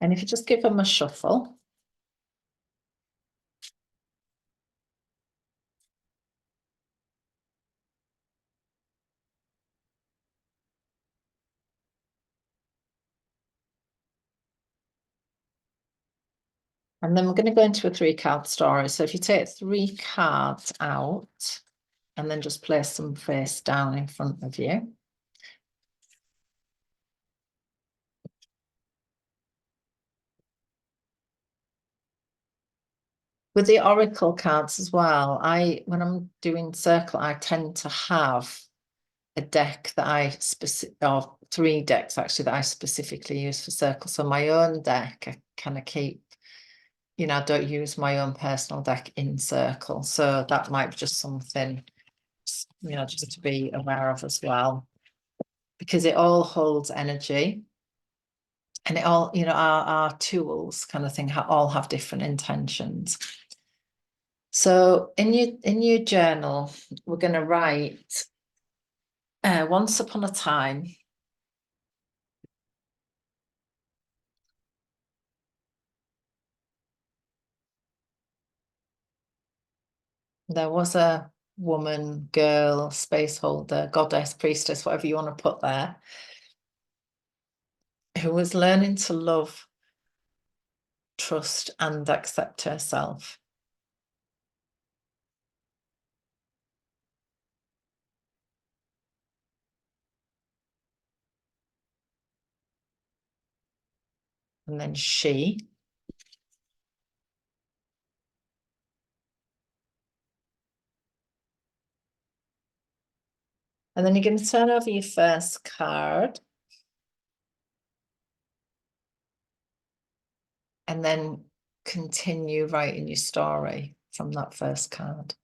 And if you just give them a shuffle. And then we're going to go into a 3-card story. So if you take 3 cards out and then just place them face down in front of you. With the oracle cards as well, when I'm doing circle, I tend to have a deck that or 3 decks actually that I specifically use for circle. So my own deck, I kind of keep, I don't use my own personal deck in circle. So that might be just something, just to be aware of as well, because it all holds energy. And it all, our tools kind of thing all have different intentions. So in your journal, we're going to write once upon a time, there was a woman, girl, space holder, goddess, priestess, whatever you want to put there, who was learning to love, trust, and accept herself. And then she. And then you're going to turn over your first card. And then continue writing your story from that first card.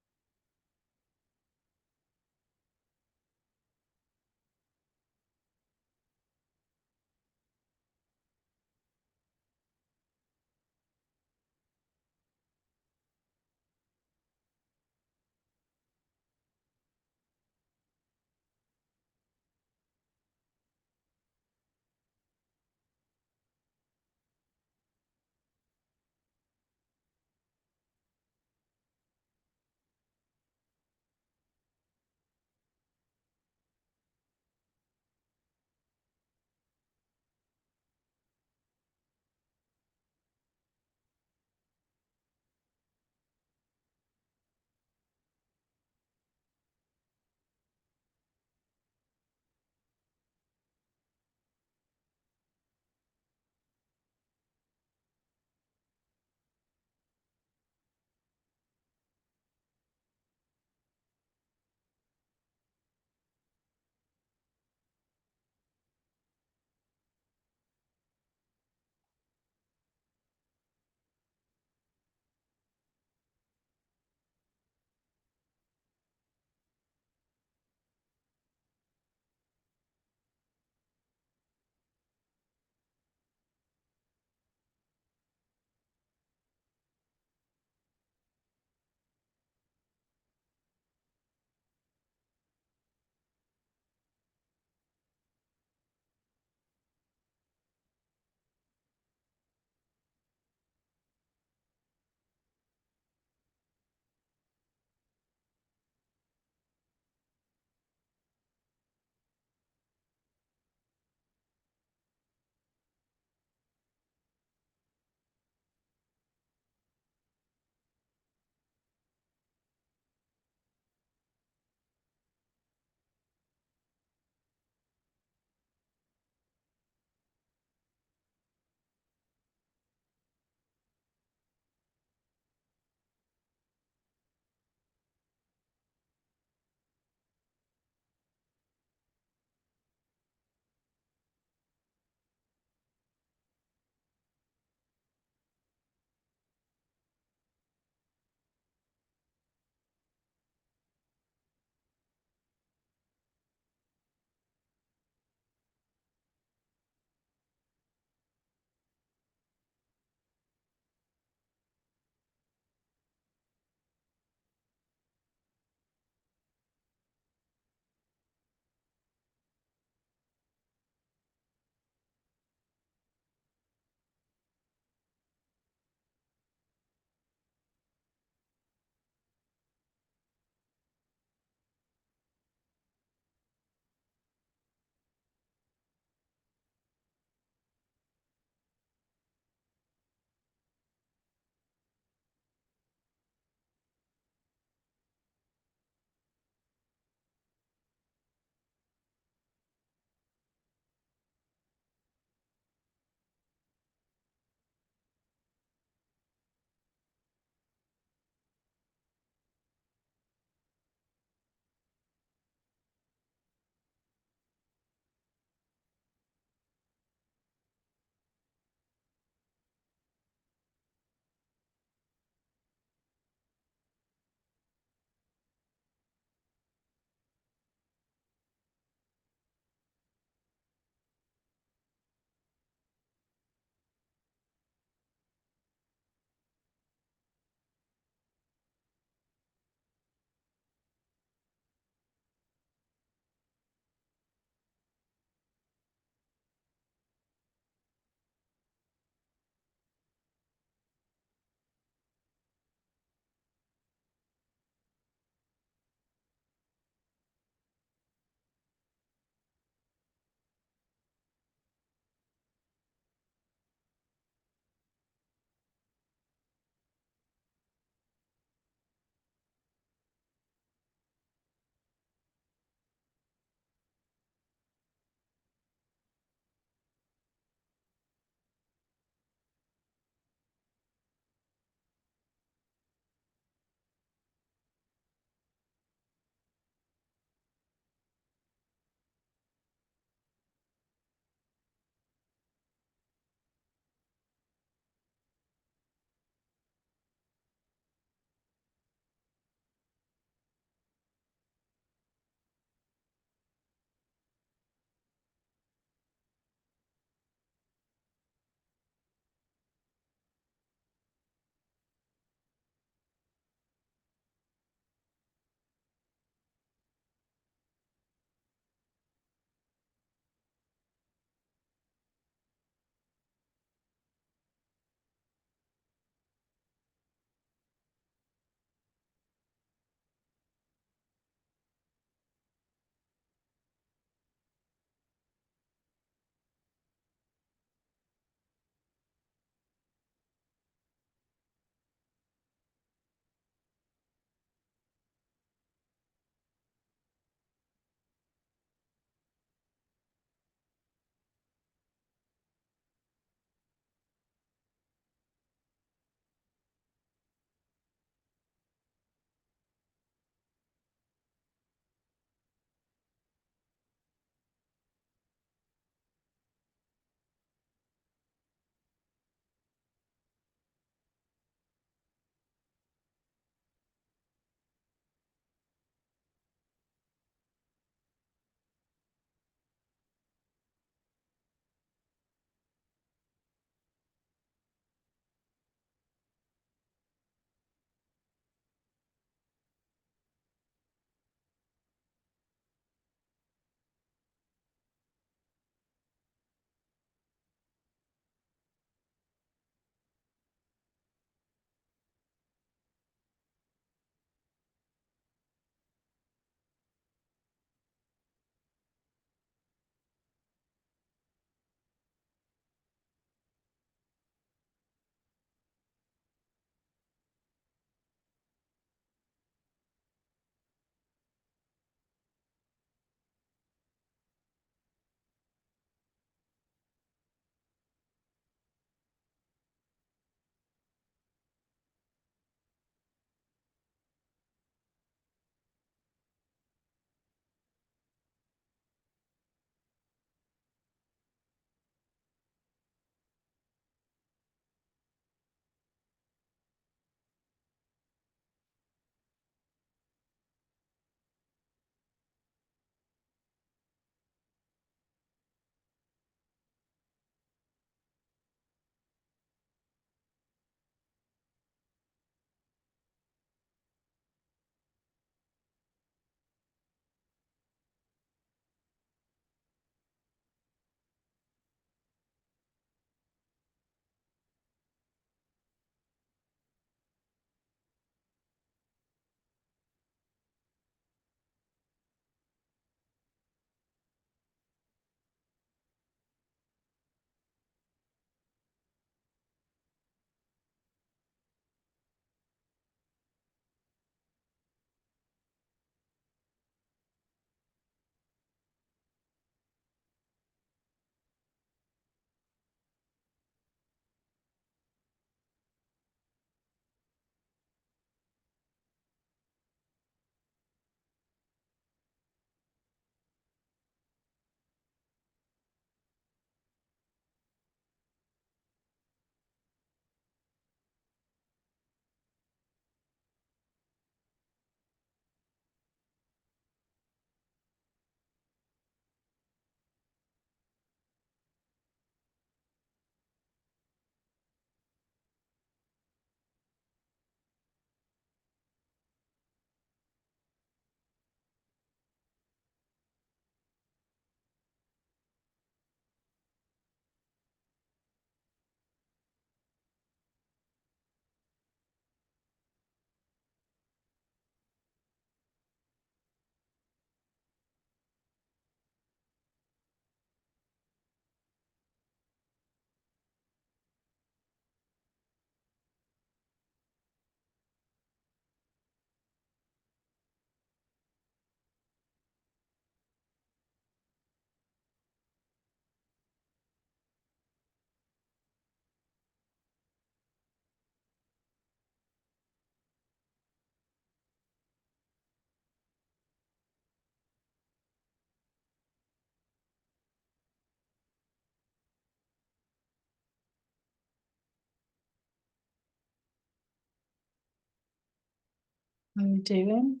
How are you doing?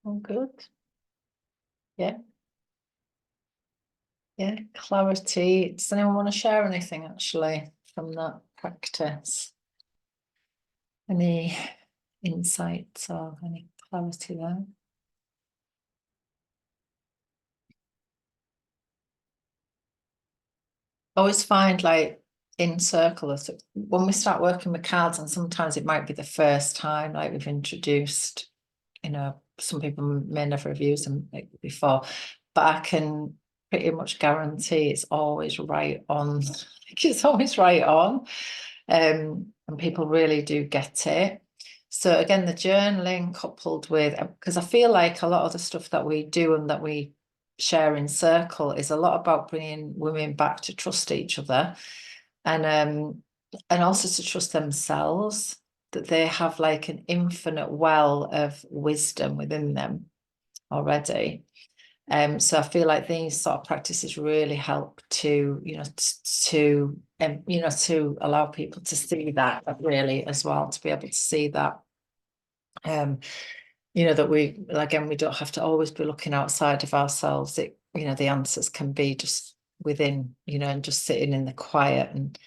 All good? Yeah. Yeah, clarity. Does anyone want to share anything actually from that practice? Any insights or any clarity there? I always find like in circle when we start working with cards, and sometimes it might be the first time like we've introduced, some people may never have used them like before, but I can pretty much guarantee it's always right on. It's always right on. And people really do get it. So again, the journaling coupled with, because I feel like a lot of the stuff that we do and that we share in circle is a lot about bringing women back to trust each other, and also to trust themselves, that they have like an infinite well of wisdom within them already. So I feel like these sort of practices really help to, to allow people to see that really as well, to be able to see that, that we don't have to always be looking outside of ourselves. The answers can be just within, and just sitting in the quiet and,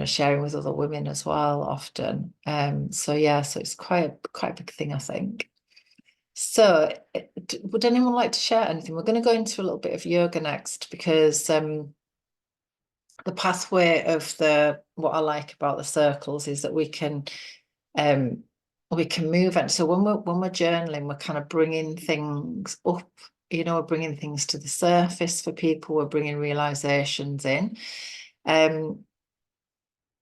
sharing with other women as well often. So it's quite a big thing, I think. So, would anyone like to share anything? We're going to go into a little bit of yoga next, because the pathway of what I like about the circles is that we can move it. So when we're journaling, we're kind of bringing things up. We're bringing things to the surface for people. We're bringing realizations in.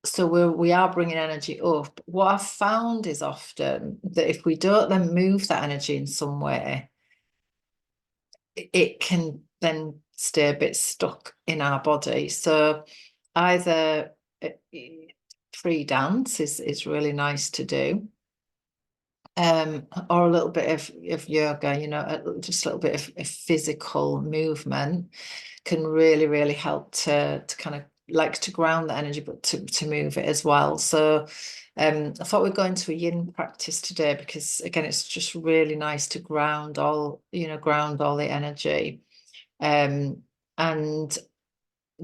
So we are bringing energy up. What I've found is often that if we don't then move that energy in some way, it can then stay a bit stuck in our body. So either free dance is really nice to do, or a little bit of yoga, just a little bit of physical movement can really, really help to kind of like to ground the energy, but to move it as well. So I thought we'd go into a yin practice today, because again, it's just really nice to ground all the energy. And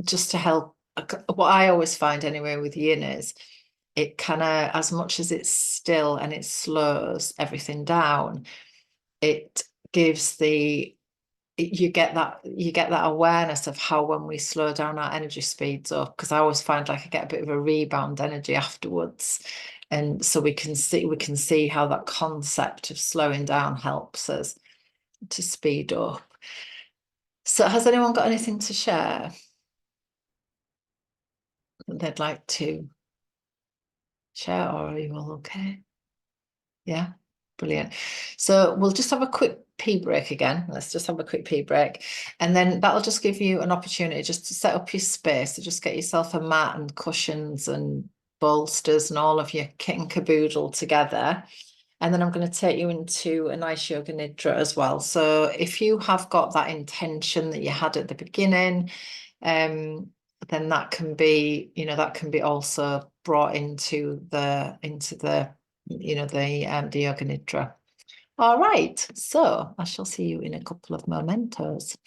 just to help, what I always find anyway with yin is it kind of, as much as it's still and it slows everything down, it gives you get that awareness of how when we slow down our energy speeds up, because I always find like I get a bit of a rebound energy afterwards, and so we can see how that concept of slowing down helps us to speed up. So has anyone got anything to share that they'd like to share, or are you all okay? Yeah, brilliant. So we'll just have a quick pee break again. Let's just have a quick pee break. And then that'll just give you an opportunity just to set up your space. So just get yourself a mat and cushions and bolsters and all of your kit and caboodle together. And then I'm going to take you into a nice yoga nidra as well. So if you have got that intention that you had at the beginning, then that can be, also brought into the the yoga nidra. All right, so I shall see you in a couple of mementos.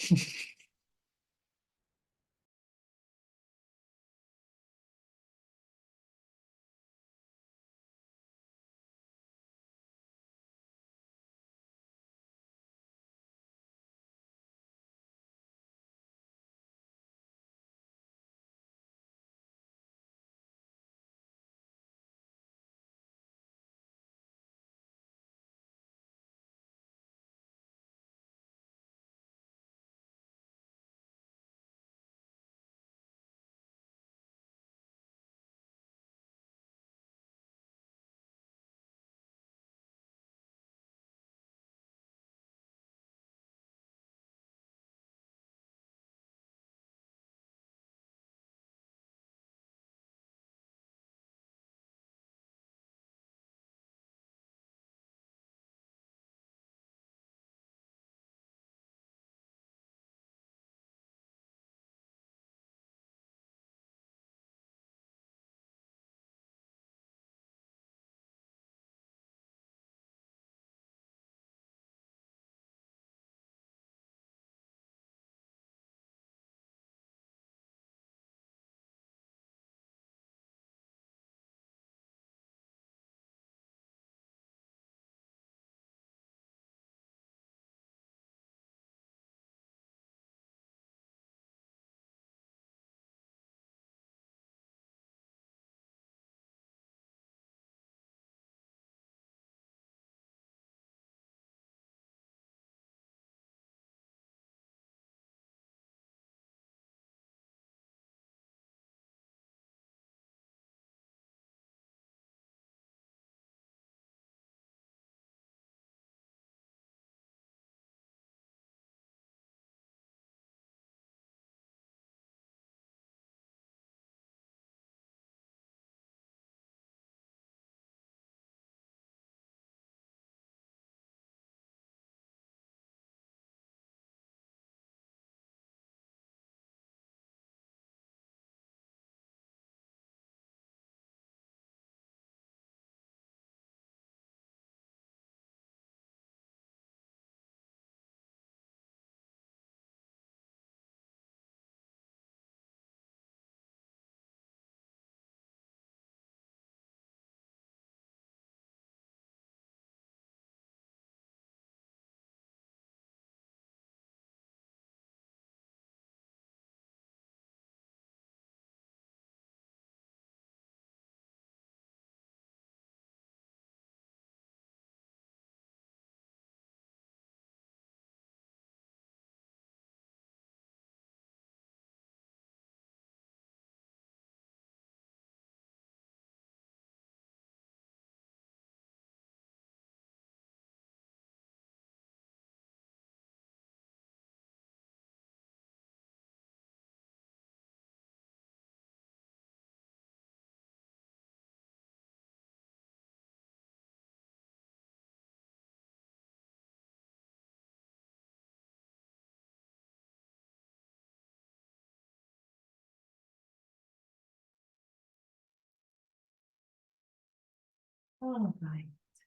All right.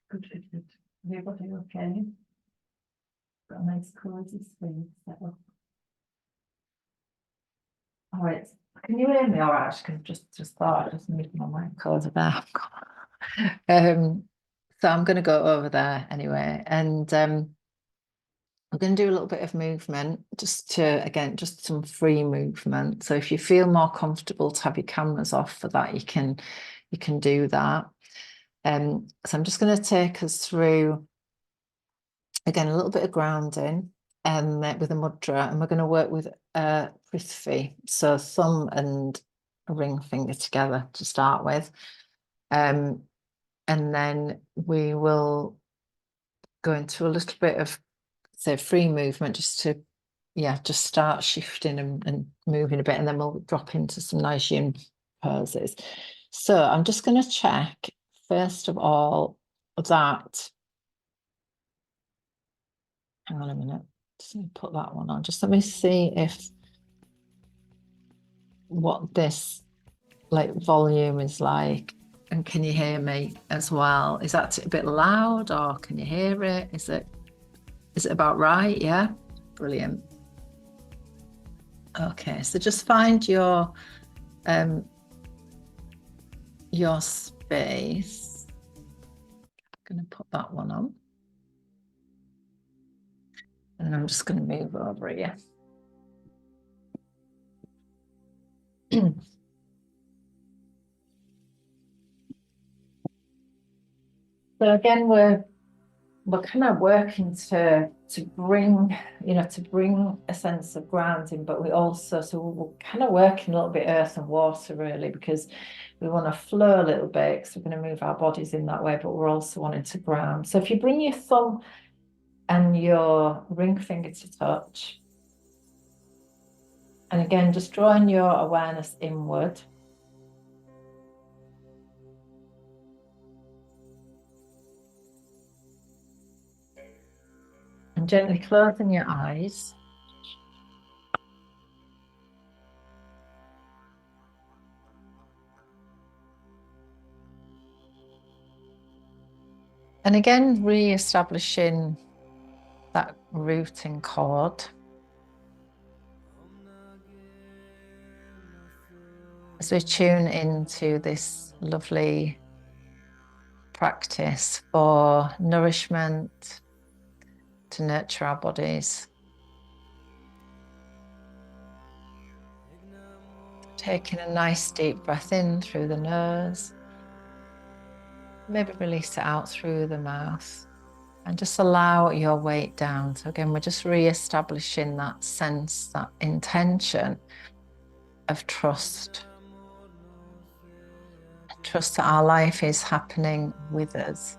Good, good, good. Everybody okay? Got a nice cozy space set up. All right. Can you hear me all right? I just thought I just moved my mic over there. So I'm going to go over there anyway, and I'm going to do a little bit of movement again, just some free movement. So if you feel more comfortable to have your cameras off for that, you can do that. So I'm just going to take us through again a little bit of grounding and with a mudra, and we're going to work with Prithvi, so thumb and a ring finger together to start with, and then we will go into a little bit of say free movement just to just start shifting and moving a bit, and then we'll drop into some nice yin poses. So I'm just going to check first of all that, hang on a minute, just let me put that one on, just let me see if what this like volume is like, and can you hear me as well? Is that a bit loud, or can you hear it? Is it about right? Yeah, brilliant. Okay, so just find your space. I'm going to put that one on, and I'm just going to move over here. So again, we're kind of working to bring a sense of grounding, but we're kind of working a little bit earth and water really, because we want to flow a little bit, so we're going to move our bodies in that way, but we're also wanting to ground. So if you bring your thumb and your ring finger to touch, and again just drawing your awareness inward, and gently closing your eyes. And again, re-establishing that rooting chord. As we tune into this lovely practice for nourishment, to nurture our bodies. Taking a nice deep breath in through the nose. Maybe release it out through the mouth. And just allow your weight down. So again, we're just re-establishing that sense, that intention of trust. Trust that our life is happening with us.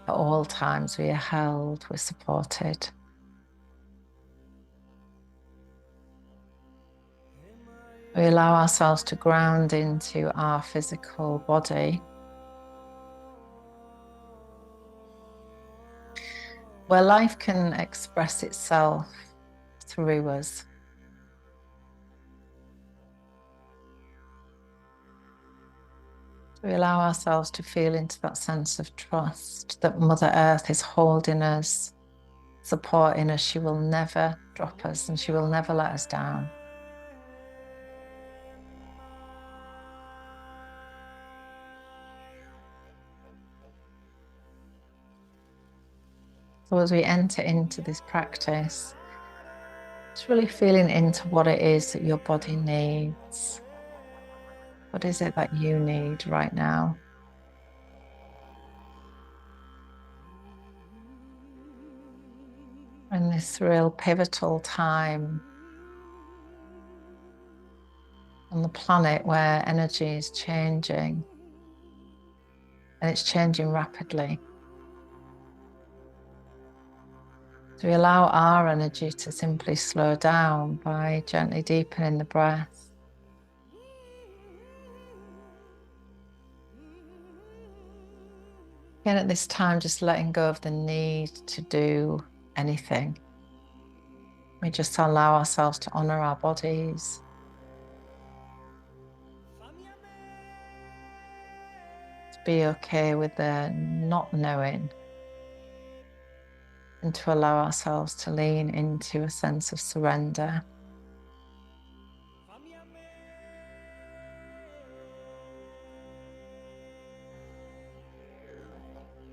At all times, we are held, we're supported. We allow ourselves to ground into our physical body, where life can express itself through us. We allow ourselves to feel into that sense of trust that Mother Earth is holding us, supporting us. She will never drop us, and she will never let us down. So as we enter into this practice, just really feeling into what it is that your body needs. What is it that you need right now? In this real pivotal time on the planet where energy is changing, and it's changing rapidly. So we allow our energy to simply slow down by gently deepening the breath. Again, at this time, just letting go of the need to do anything. We just allow ourselves to honor our bodies. To be okay with the not knowing, and to allow ourselves to lean into a sense of surrender.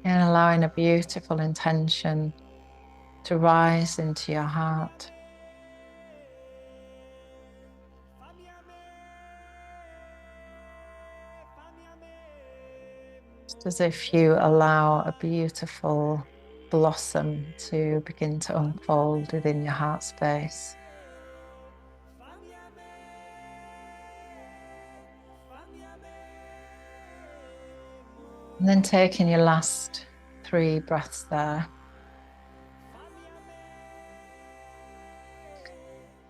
And allowing a beautiful intention to rise into your heart. Just as if you allow a beautiful blossom to begin to unfold within your heart space. And then taking your last 3 breaths there.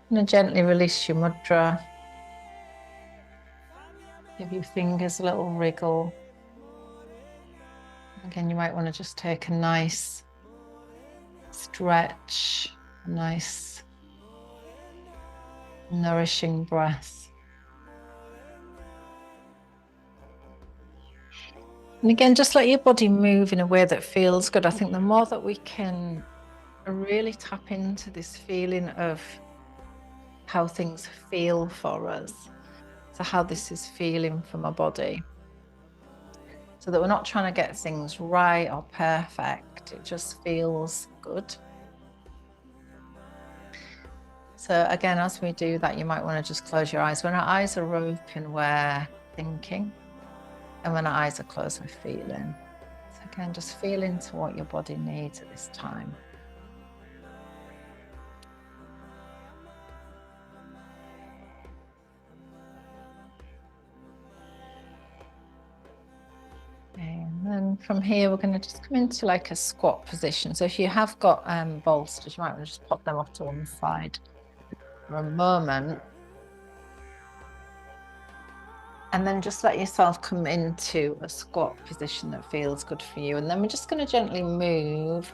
And gently release your mudra. Give your fingers a little wriggle. Again, you might want to just take a nice stretch, a nice nourishing breath. And again, just let your body move in a way that feels good. I think the more that we can really tap into this feeling of how things feel for us, so how this is feeling for my body, so that we're not trying to get things right or perfect. It just feels good. So again, as we do that, you might want to just close your eyes. When our eyes are open, we're thinking. And when our eyes are closed, we're feeling. So again, just feel into what your body needs at this time. And then from here, we're going to just come into like a squat position. So if you have got bolsters, you might want to just pop them off to one side for a moment. And then just let yourself come into a squat position that feels good for you. And then we're just going to gently move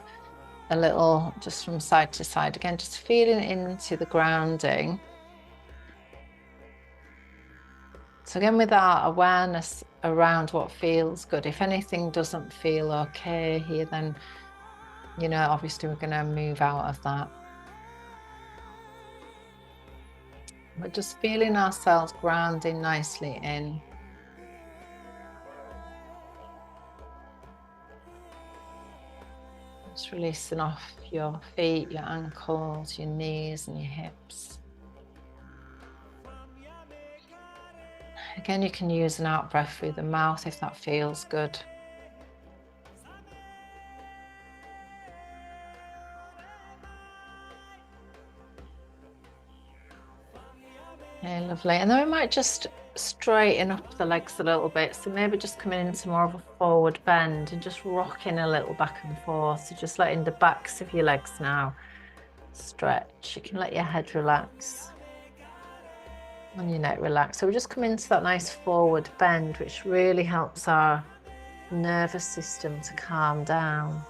a little just from side to side. Again, just feeling into the grounding. So again, with our awareness around what feels good, if anything doesn't feel okay here, then, you know, obviously we're going to move out of that. But just feeling ourselves grounding nicely in. Just releasing off your feet, your ankles, your knees and your hips. Again, you can use an out breath through the mouth if that feels good. Okay, lovely. And then we might just straighten up the legs a little bit. So maybe just coming into more of a forward bend and just rocking a little back and forth. So just letting the backs of your legs now stretch. You can let your head relax and your neck relax. So we just come into that nice forward bend, which really helps our nervous system to calm down.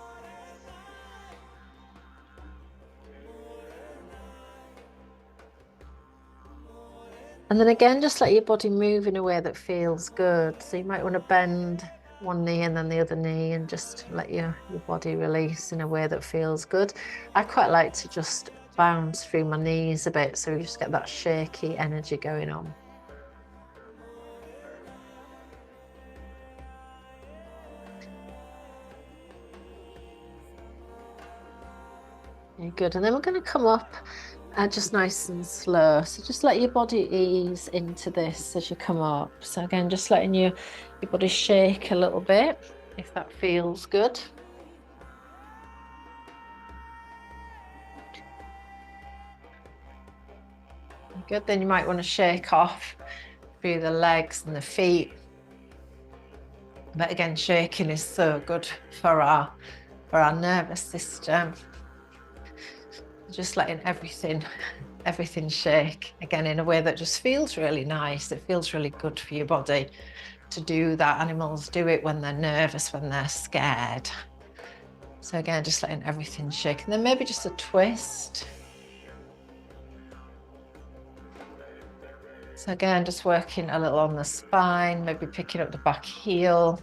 And then again, just let your body move in a way that feels good. So you might want to bend one knee and then the other knee and just let your body release in a way that feels good. I quite like to just bounce through my knees a bit, so you just get that shaky energy going on. Okay, good. And then we're going to come up just nice and slow. So just let your body ease into this as you come up. So again, just letting your body shake a little bit if that feels good. Good. Then you might want to shake off through the legs and the feet. But again, shaking is so good for our nervous system. Just letting everything shake again in a way that just feels really nice. It feels really good for your body to do that. Animals do it when they're nervous, when they're scared. So again, just letting everything shake. And then maybe just a twist. So again, just working a little on the spine, maybe picking up the back heel.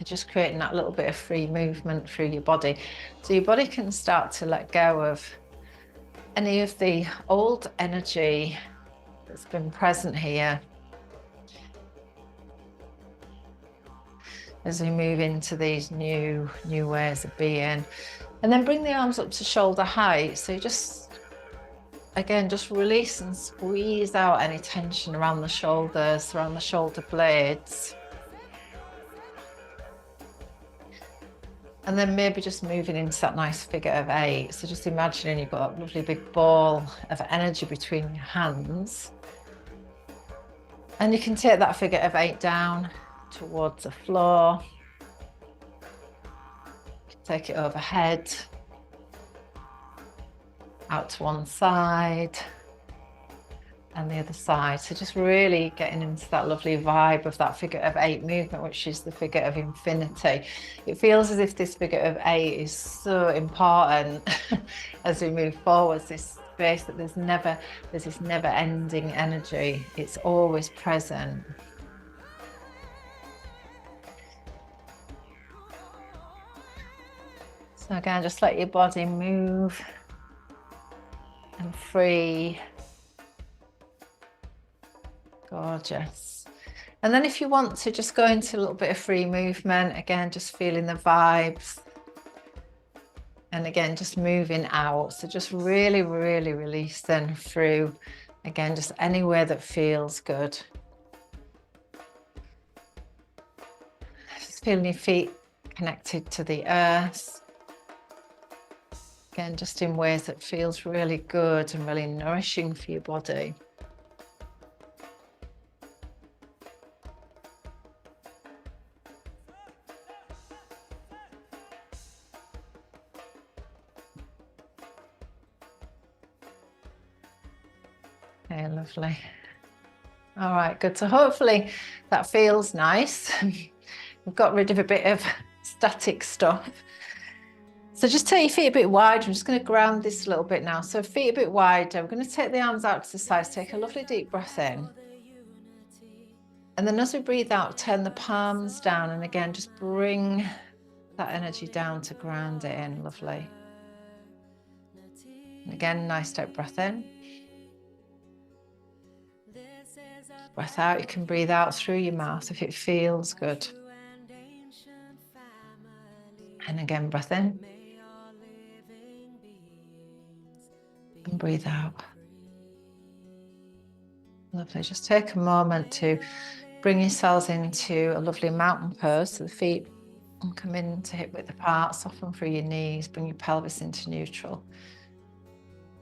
Just creating that little bit of free movement through your body. So your body can start to let go of any of the old energy that's been present here as we move into these new ways of being. And then bring the arms up to shoulder height. So just, again, just release and squeeze out any tension around the shoulders, around the shoulder blades. And then maybe just moving into that nice figure of 8. So just imagining you've got a lovely big ball of energy between your hands. And you can take that figure of 8 down towards the floor. Take it overhead, out to one side and the other side. So just really getting into that lovely vibe of that figure of 8 movement, which is the figure of infinity. It feels as if this figure of 8 is so important as we move forwards, this space that there's this never ending energy. It's always present. So again, just let your body move and free. Gorgeous. And then if you want to just go into a little bit of free movement, again, just feeling the vibes. And again, just moving out. So just really, really releasing through, again, just anywhere that feels good. Just feeling your feet connected to the earth. Again, just in ways that feels really good and really nourishing for your body. Okay, lovely. All right, good. So hopefully that feels nice. We've got rid of a bit of static stuff. So just take your feet a bit wide. I'm just going to ground this a little bit now. So feet a bit wider. We're going to take the arms out to the sides. Take a lovely deep breath in. And then as we breathe out, turn the palms down. And again, just bring that energy down to ground it in. Lovely. And again, nice deep breath in. Breath out. You can breathe out through your mouth if it feels good. And again, breath in. And breathe out. Lovely. Just take a moment to bring yourselves into a lovely mountain pose. So the feet come in to hip width apart, soften through your knees, bring your pelvis into neutral.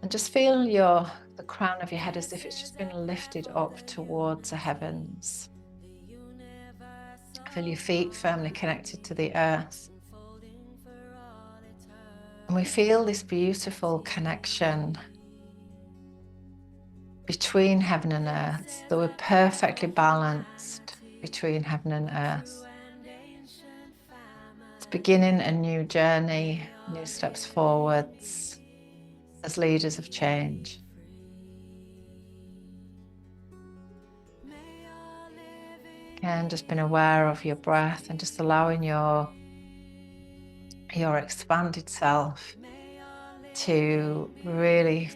And just feel the crown of your head as if it's just been lifted up towards the heavens. Feel your feet firmly connected to the earth. And we feel this beautiful connection between heaven and earth, that we're perfectly balanced between heaven and earth. It's beginning a new journey, new steps forwards as leaders of change. Again, just being aware of your breath and just allowing your expanded self to really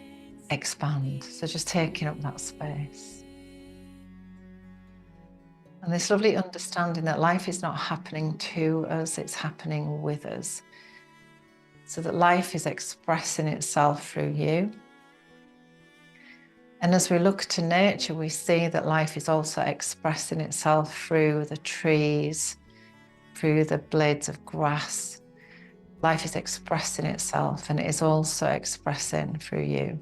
expand. So just taking up that space. And this lovely understanding that life is not happening to us, it's happening with us. So that life is expressing itself through you. And as we look to nature, we see that life is also expressing itself through the trees, through the blades of grass. Life is expressing itself, and it is also expressing through you.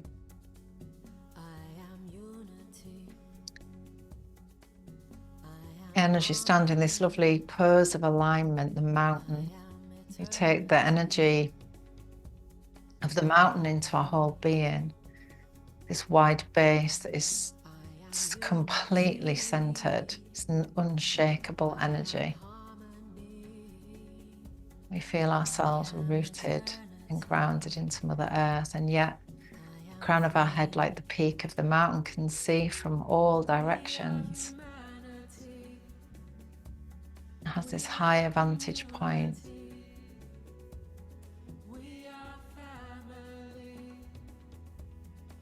And as you stand in this lovely pose of alignment, the mountain, you take the energy of the mountain into our whole being. This wide base that is completely centered. It's an unshakable energy. We feel ourselves rooted and grounded into Mother Earth, and yet the crown of our head, like the peak of the mountain, can see from all directions. has this higher vantage point.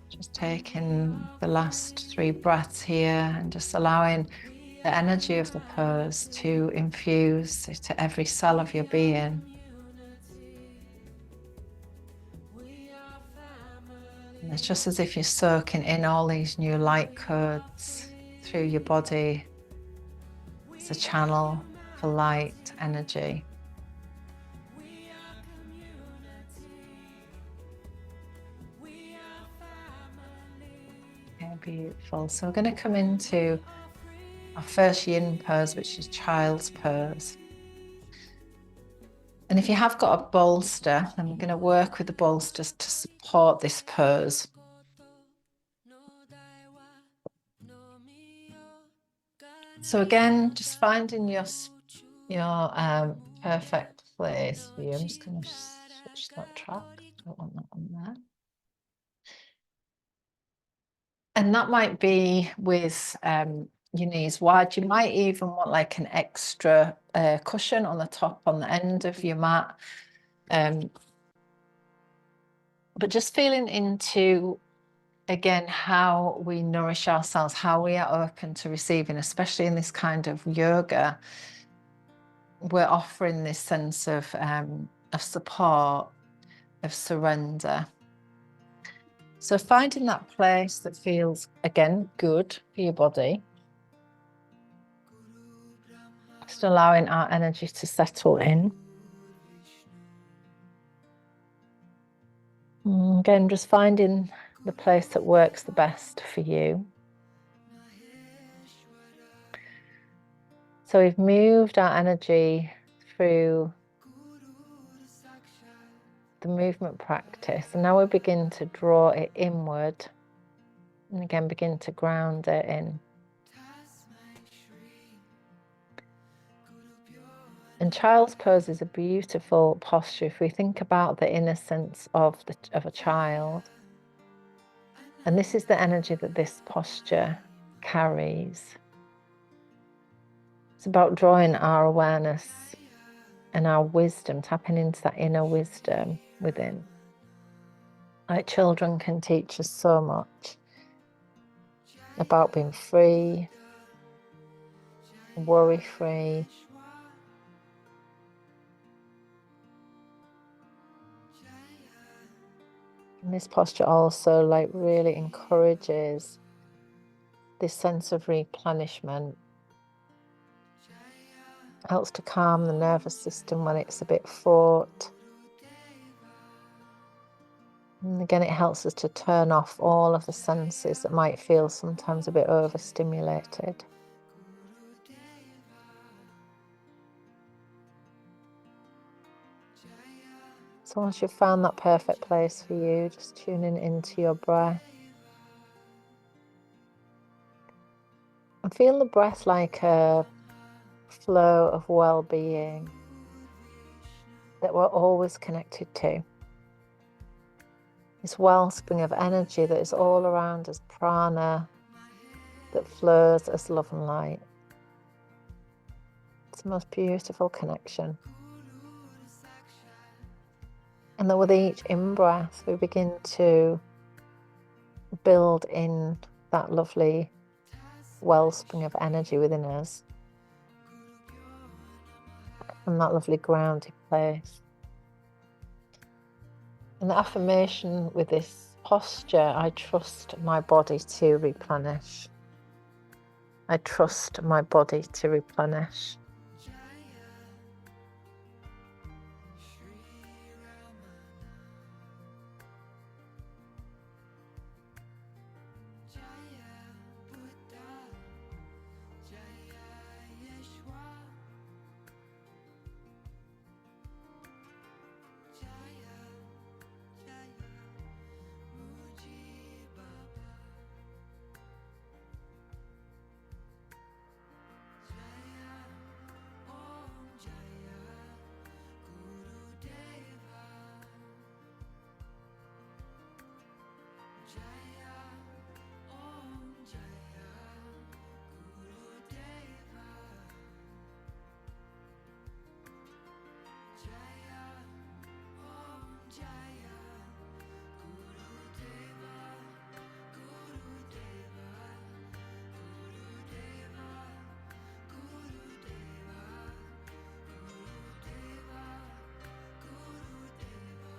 Just taking the last 3 breaths here and just allowing the energy of the pose to infuse to every cell of your being. And it's just as if you're soaking in all these new light codes through your body. It's a channel for light energy. Okay, beautiful. So we're going to come into our first yin pose, which is child's pose. And if you have got a bolster, then we're going to work with the bolsters to support this pose. So again, just finding your perfect place for you. I'm just going to switch that track. Don't want that on there. And that might be with your knees wide. You might even want like an extra cushion on the top, on the end of your mat. But just feeling into, again, how we nourish ourselves, how we are open to receiving, especially in this kind of yoga. We're offering this sense of support, of surrender. So finding that place that feels, again, good for your body. Just allowing our energy to settle in. Again, just finding the place that works the best for you. So we've moved our energy through the movement practice, and now we begin to draw it inward, and again begin to ground it in. And child's pose is a beautiful posture if we think about the innocence of a child. And this is the energy that this posture carries. It's about drawing our awareness and our wisdom, tapping into that inner wisdom within. Like children can teach us so much about being free, worry-free. And this posture also like really encourages this sense of replenishment. Helps to calm the nervous system when it's a bit fraught. And again, it helps us to turn off all of the senses that might feel sometimes a bit overstimulated. So once you've found that perfect place for you, just tuning into your breath. And feel the breath like a flow of well-being that we're always connected to. This wellspring of energy that is all around us, prana, that flows as love and light. It's the most beautiful connection. And then with each in-breath, we begin to build in that lovely wellspring of energy within us. And that lovely grounded place. And the affirmation with this posture, I trust my body to replenish. I trust my body to replenish.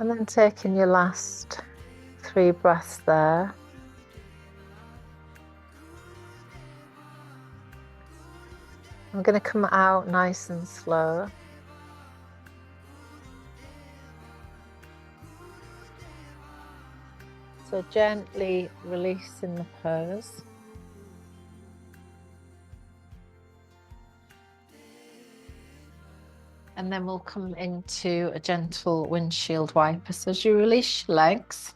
And then taking your last 3 breaths there. I'm going to come out nice and slow. So gently releasing the pose. And then we'll come into a gentle windshield wiper. So as you release your legs,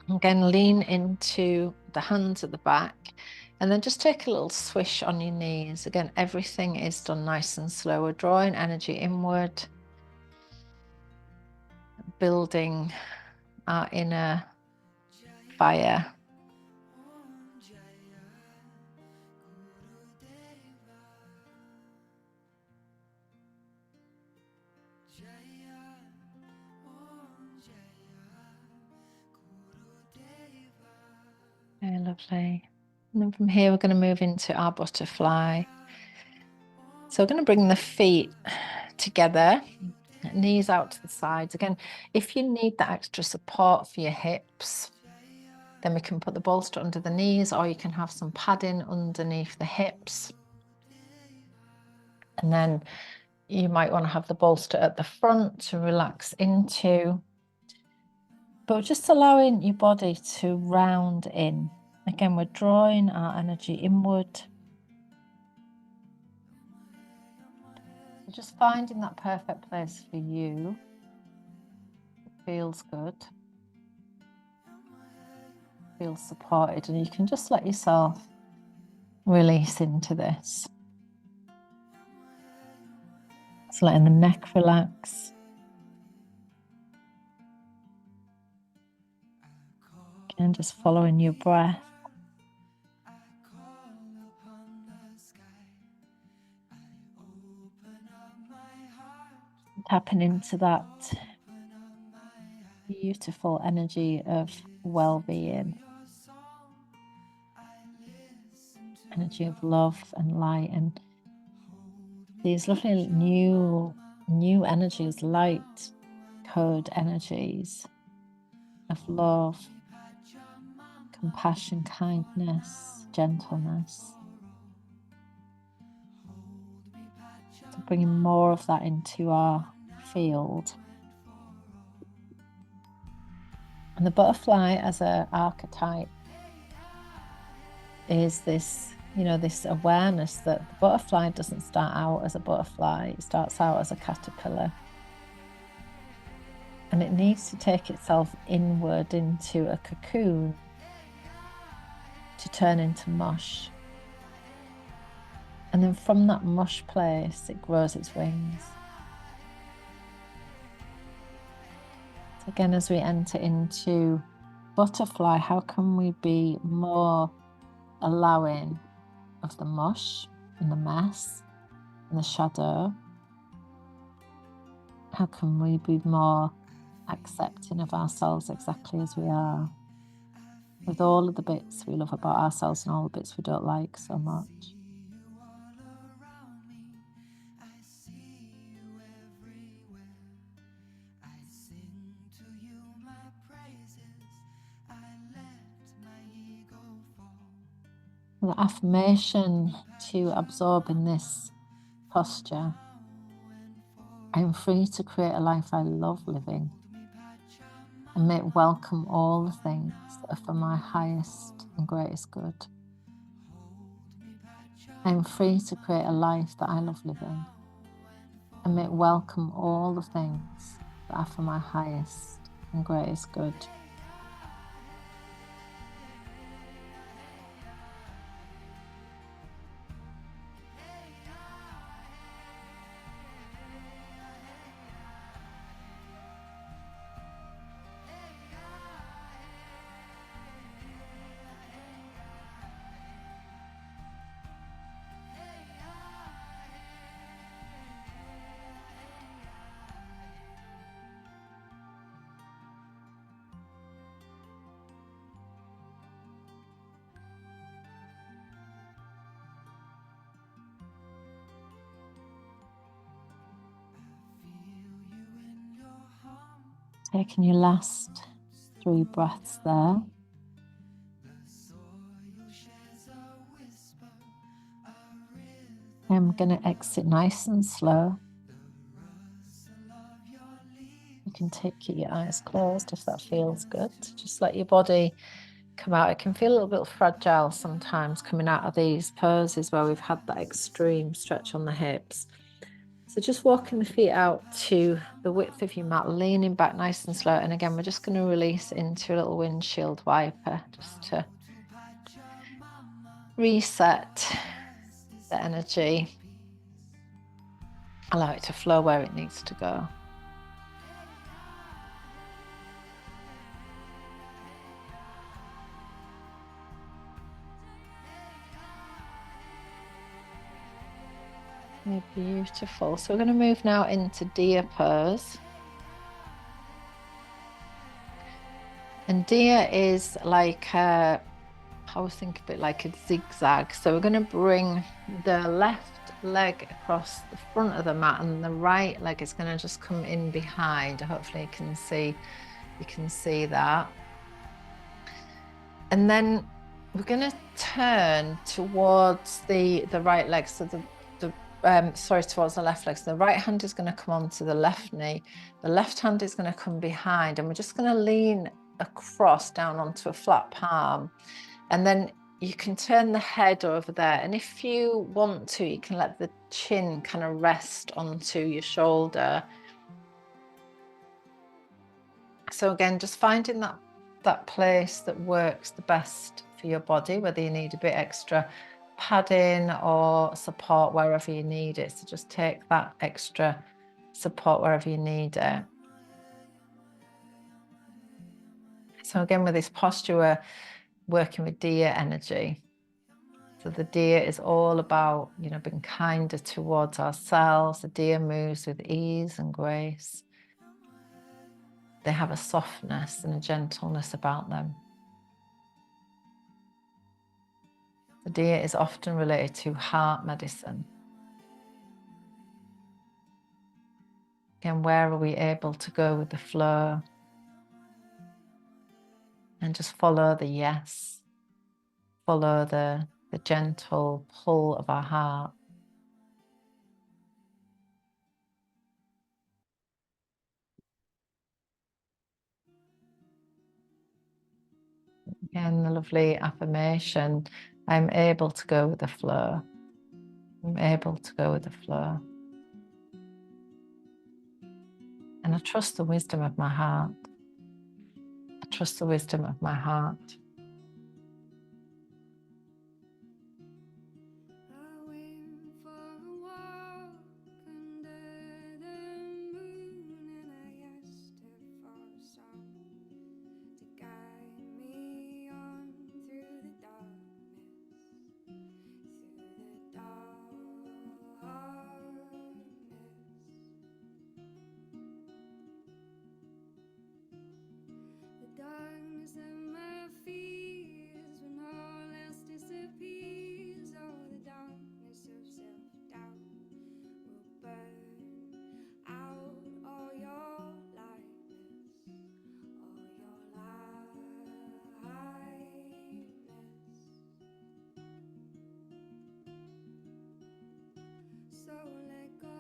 again, lean into the hands at the back and then just take a little swish on your knees. Again, everything is done nice and slow. We're drawing energy inward, building our inner fire. Very lovely. And then from here, we're going to move into our butterfly. So we're going to bring the feet together, knees out to the sides. Again, if you need that extra support for your hips, then we can put the bolster under the knees, or you can have some padding underneath the hips. And then you might want to have the bolster at the front to relax into. But just allowing your body to round in. Again, we're drawing our energy inward. Just finding that perfect place for you. It feels good. Feels supported, and you can just let yourself release into this. So letting the neck relax. And just following your breath. Tapping into that beautiful energy of well-being. Energy of love and light, and these lovely new energies, light code energies of love, compassion, kindness, gentleness. So bringing more of that into our field. And the butterfly as an archetype is this, this awareness that the butterfly doesn't start out as a butterfly, it starts out as a caterpillar. And it needs to take itself inward into a cocoon to turn into mush. And then from that mush place, it grows its wings. So again, as we enter into butterfly, how can we be more allowing of the mush and the mess and the shadow? How can we be more accepting of ourselves exactly as we are, with all of the bits we love about ourselves and all the bits we don't like so much? The affirmation to absorb in this posture: I am free to create a life I love living and make welcome all the things that are for my highest and greatest good. I am free to create a life that I love living and make welcome all the things that are for my highest and greatest good. Taking your last 3 breaths there. I'm going to exit nice and slow. You can keep your eyes closed if that feels good. Just let your body come out. It can feel a little bit fragile sometimes coming out of these poses where we've had that extreme stretch on the hips. So just walking the feet out to the width of your mat, leaning back nice and slow. And again, we're just going to release into a little windshield wiper just to reset the energy. Allow it to flow where it needs to go. Beautiful. So we're going to move now into deer pose. And deer is like I always think of it like a zigzag. So we're going to bring the left leg across the front of the mat, and the right leg is going to just come in behind. Hopefully you can see that. And then we're going to turn towards the right leg. So towards the left leg. So the right hand is going to come onto the left knee. The left hand is going to come behind, and we're just going to lean across down onto a flat palm. And then you can turn the head over there. And if you want to, you can let the chin kind of rest onto your shoulder. So again, just finding that place that works the best for your body, whether you need a bit extra padding or support wherever you need it. So just take that extra support wherever you need it. So again, with this posture, we're working with deer energy. So the deer is all about, being kinder towards ourselves. The deer moves with ease and grace. They have a softness and a gentleness about them. The deer is often related to heart medicine. Again, where are we able to go with the flow? And just follow the yes. Follow the gentle pull of our heart. Again, the lovely affirmation, I'm able to go with the flow. I'm able to go with the flow. And I trust the wisdom of my heart. I trust the wisdom of my heart.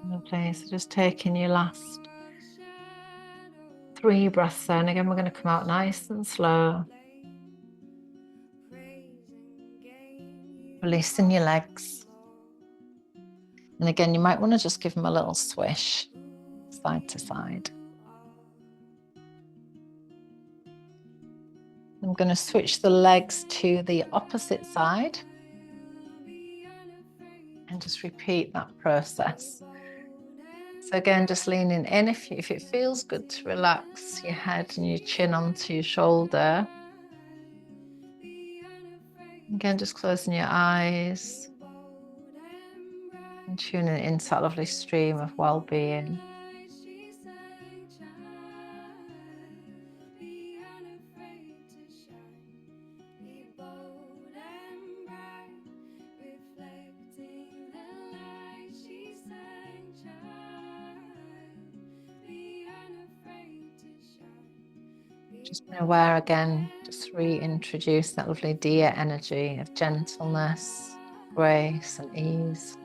Lovely. So just taking your last 3 breaths in. Again, we're going to come out nice and slow. Releasing your legs. And again, you might want to just give them a little swish, side to side. I'm going to switch the legs to the opposite side. And just repeat that process. So again, just leaning in. If it feels good to relax your head and your chin onto your shoulder. Again, just closing your eyes and tuning into that lovely stream of well-being. Just being aware again, just reintroduce that lovely deer energy of gentleness, grace and ease.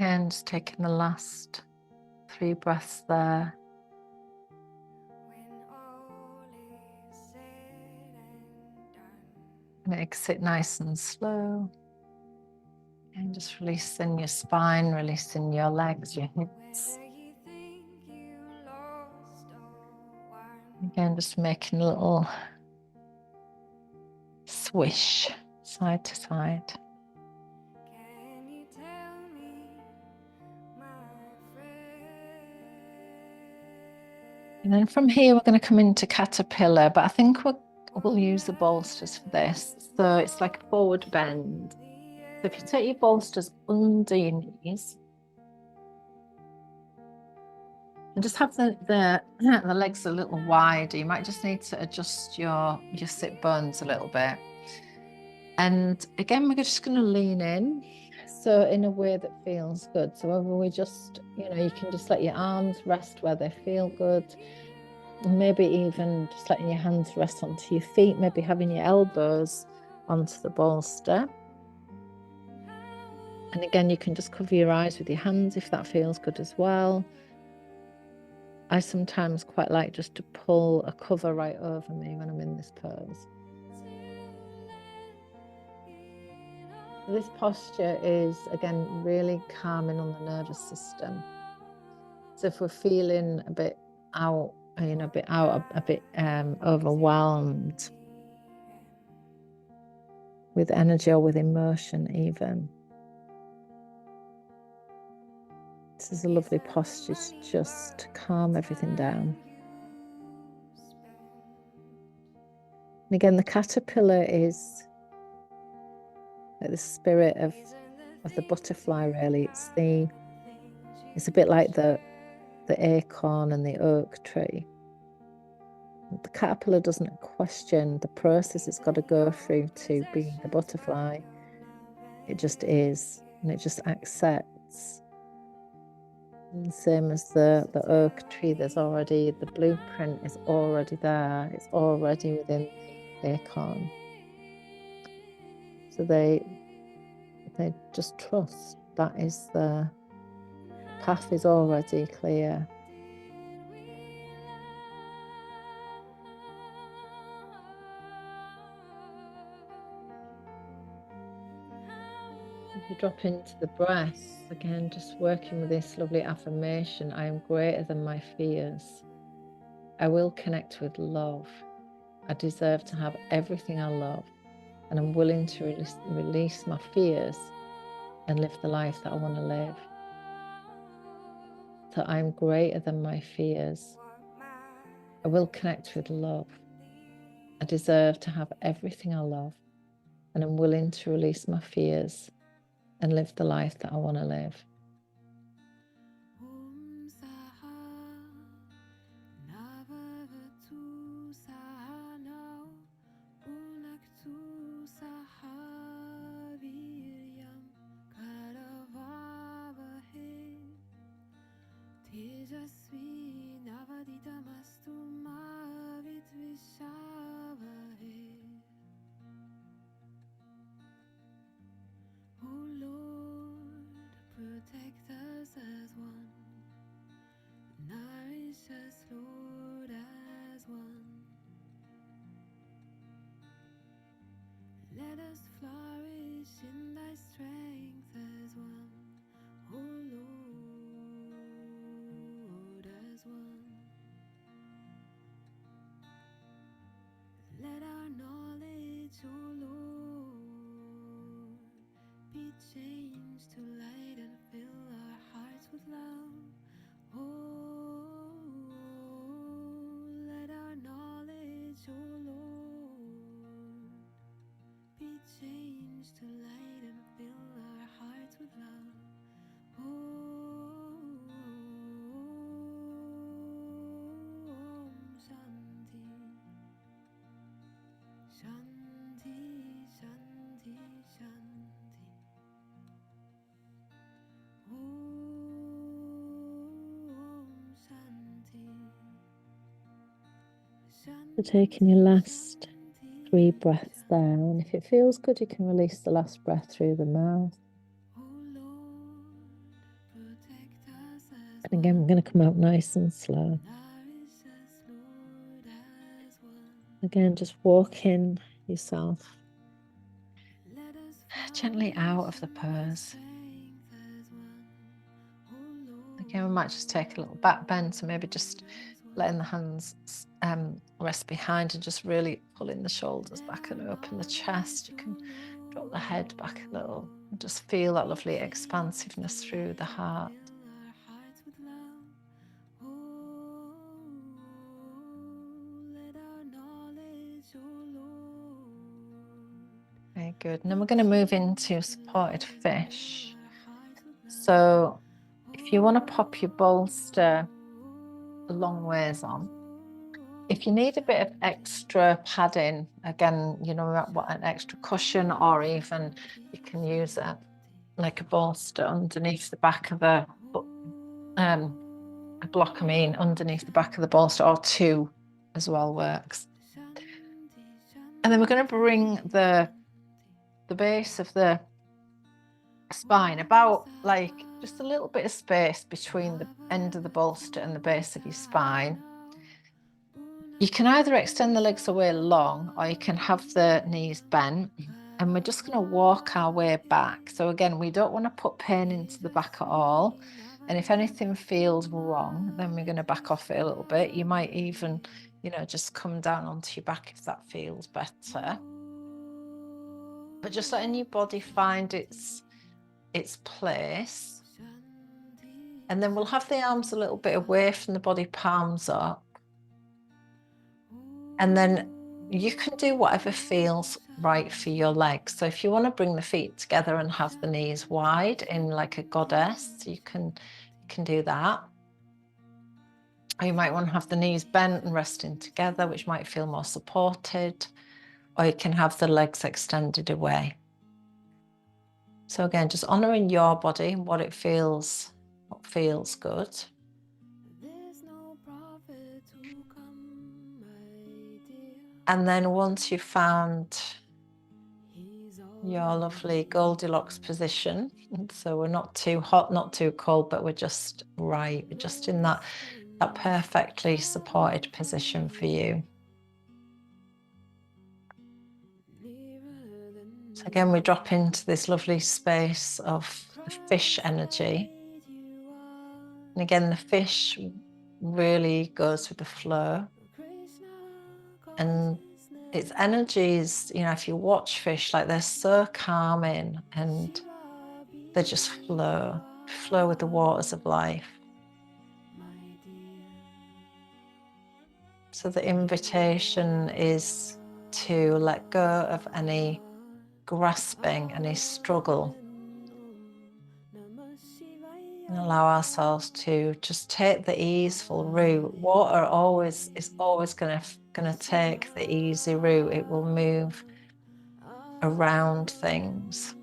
And just taking the last 3 breaths there. And exit nice and slow. And just releasing your spine, releasing your legs, your hips. Again, just making a little swish side to side. And then from here, we're going to come into caterpillar, but I think we'll use the bolsters for this. So it's like a forward bend. So if you take your bolsters under your knees, and just have the legs a little wider. You might just need to adjust your sit bones a little bit. And again, we're just going to lean in. So in a way that feels good. So whether we just, you can just let your arms rest where they feel good. Maybe even just letting your hands rest onto your feet, maybe having your elbows onto the bolster. And again, you can just cover your eyes with your hands if that feels good as well. I sometimes quite like just to pull a cover right over me when I'm in this pose. This posture is, again, really calming on the nervous system. So if we're feeling a bit out, a bit overwhelmed with energy or with emotion even, this is a lovely posture to just calm everything down. And again, the caterpillar is like the spirit of the butterfly, really. It's a bit like the acorn and the oak tree. The caterpillar doesn't question the process it's got to go through to be the butterfly. It just is, and it just accepts. And same as the oak tree, the blueprint is already there. It's already within the acorn. So they just trust. That is the path is already clear. As you drop into the breath, again, just working with this lovely affirmation, I am greater than my fears. I will connect with love. I deserve to have everything I love, and I'm willing to release my fears and live the life that I want to live. So I'm greater than my fears. I will connect with love. I deserve to have everything I love, and I'm willing to release my fears and live the life that I want to live. Protect us as one, nourish us, Lord, as one. Let us flourish be changed to light and fill our hearts with love. Oh, let our knowledge, oh Lord, be changed to light and fill our hearts with love. Oh, Shanti, Shanti, Shanti, Shanti. So taking your last 3 breaths there, and if it feels good, you can release the last breath through the mouth. And again, we're going to come out nice and slow. Again, just walking yourself gently out of the pose. Again, we might just take a little back bend, so maybe just letting the hands rest behind and just really pulling the shoulders back and open the chest. You can drop the head back a little and just feel that lovely expansiveness through the heart. Very good. And then we're going to move into supported fish. So if you want to pop your bolster a long ways on, if you need a bit of extra padding, again, you know, what, an extra cushion, or even you can use it like a bolster underneath the back of a block, underneath the back of the bolster, or 2 as well works. And then we're going to bring the base of the spine about like just a little bit of space between the end of the bolster and the base of your spine. You can either extend the legs away long, or you can have the knees bent, and we're just going to walk our way back. So again, we don't want to put pain into the back at all. And if anything feels wrong, then we're going to back off it a little bit. You might even, you know, just come down onto your back if that feels better. But just letting your body find its place. And then we'll have the arms a little bit away from the body, palms up. And then you can do whatever feels right for your legs. So if you want to bring the feet together and have the knees wide in like a goddess, you can do that. Or you might want to have the knees bent and resting together, which might feel more supported. Or you can have the legs extended away. So again, just honoring your body and what feels good. And then once you've found your lovely Goldilocks position, so we're not too hot, not too cold, but we're just right, we're just in that perfectly supported position for you. So again, we drop into this lovely space of the fish energy. And again, the fish really goes with the flow. And its energies, you know, if you watch fish, like they're so calming and they just flow with the waters of life. So the invitation is to let go of any grasping, any struggle, and allow ourselves to just take the easeful route. Water is always going to take the easy route. It will move around things.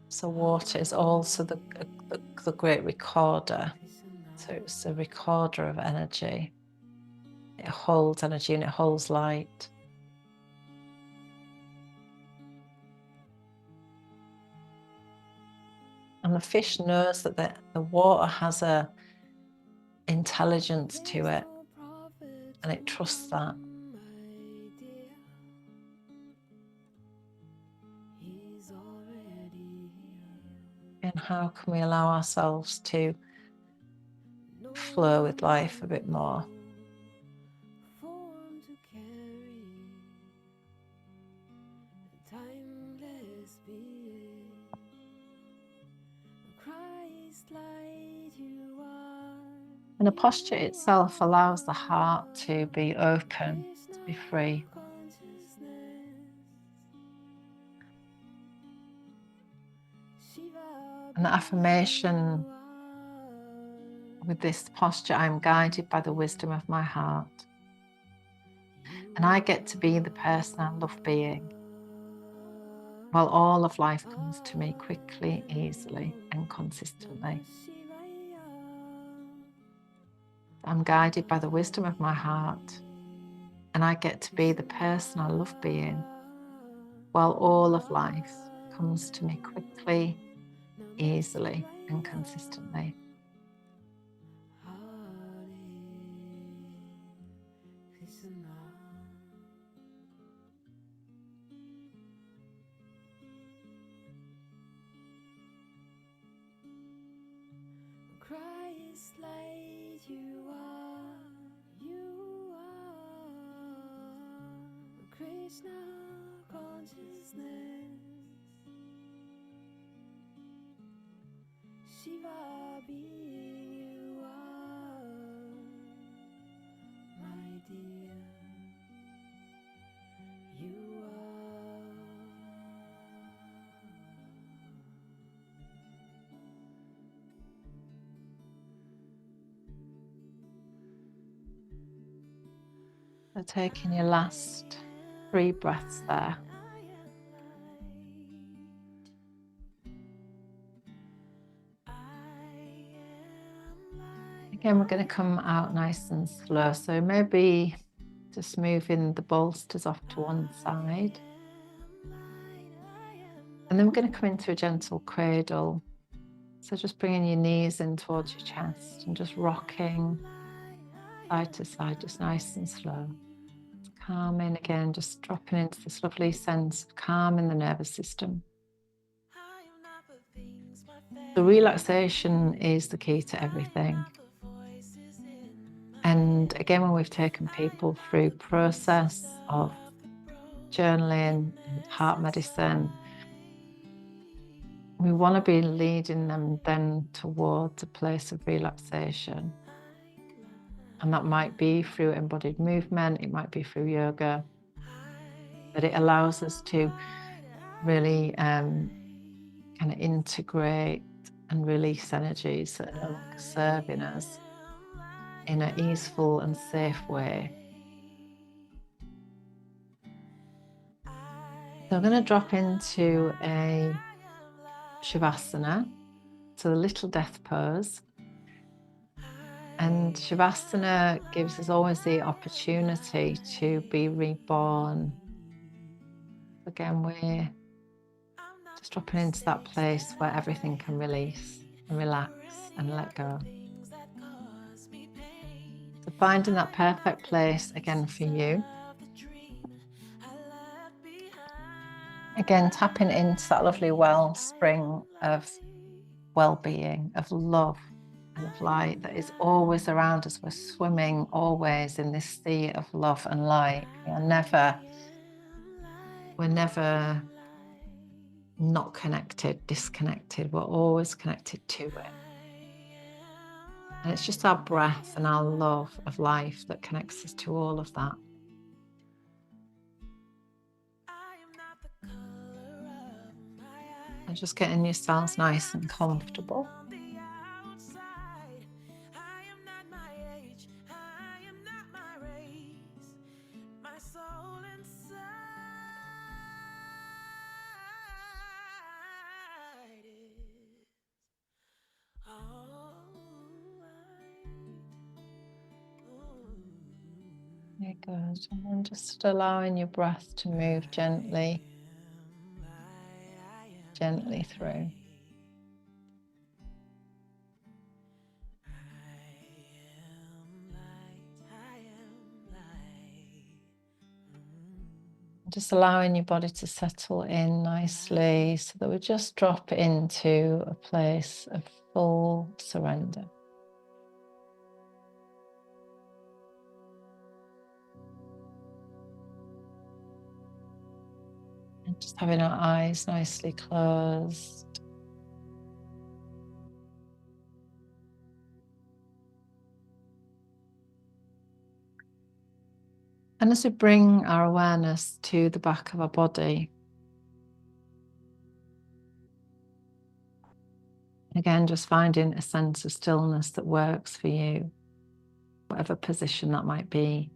So water is also the great recorder. So it's a recorder of energy. It holds energy and it holds light. And the fish knows that the water has a intelligence to it, and it trusts that. And how can we allow ourselves to flow with life a bit more? And the posture itself allows the heart to be open, to be free. And the affirmation with this posture, I'm guided by the wisdom of my heart. And I get to be the person I love being, while all of life comes to me quickly, easily, and consistently. I'm guided by the wisdom of my heart, and I get to be the person I love being, while all of life comes to me quickly, easily, and consistently. Christ light, you are Krishna consciousness, Shiva being, you are my dear, you are. So taking your last 3 breaths there. Again, we're going to come out nice and slow. So maybe just moving the bolsters off to one side. And then we're going to come into a gentle cradle. So just bringing your knees in towards your chest and just rocking side to side, just nice and slow. Calming again, just dropping into this lovely sense of calm in the nervous system. The relaxation is the key to everything. And again, when we've taken people through process of journaling and heart medicine, we want to be leading them then towards a place of relaxation. And that might be through embodied movement, it might be through yoga, but it allows us to really kind of integrate and release energies that are no longer serving us in an easeful and safe way. So I'm going to drop into a Shavasana, so the little death pose. And Shavasana gives us always the opportunity to be reborn. Again, we're just dropping into that place where everything can release and relax and let go. So finding that perfect place again for you. Again, tapping into that lovely wellspring of well-being, of love and of light that is always around us. We're swimming always in this sea of love and light. We're never not connected, disconnected. We're always connected to it. And it's just our breath and our love of life that connects us to all of that. And just getting yourselves nice and comfortable. There it goes. And then just allowing your breath to move gently through. Just allowing your body to settle in nicely so that we just drop into a place of full surrender. And just having our eyes nicely closed. And as we bring our awareness to the back of our body, again, just finding a sense of stillness that works for you, whatever position that might be.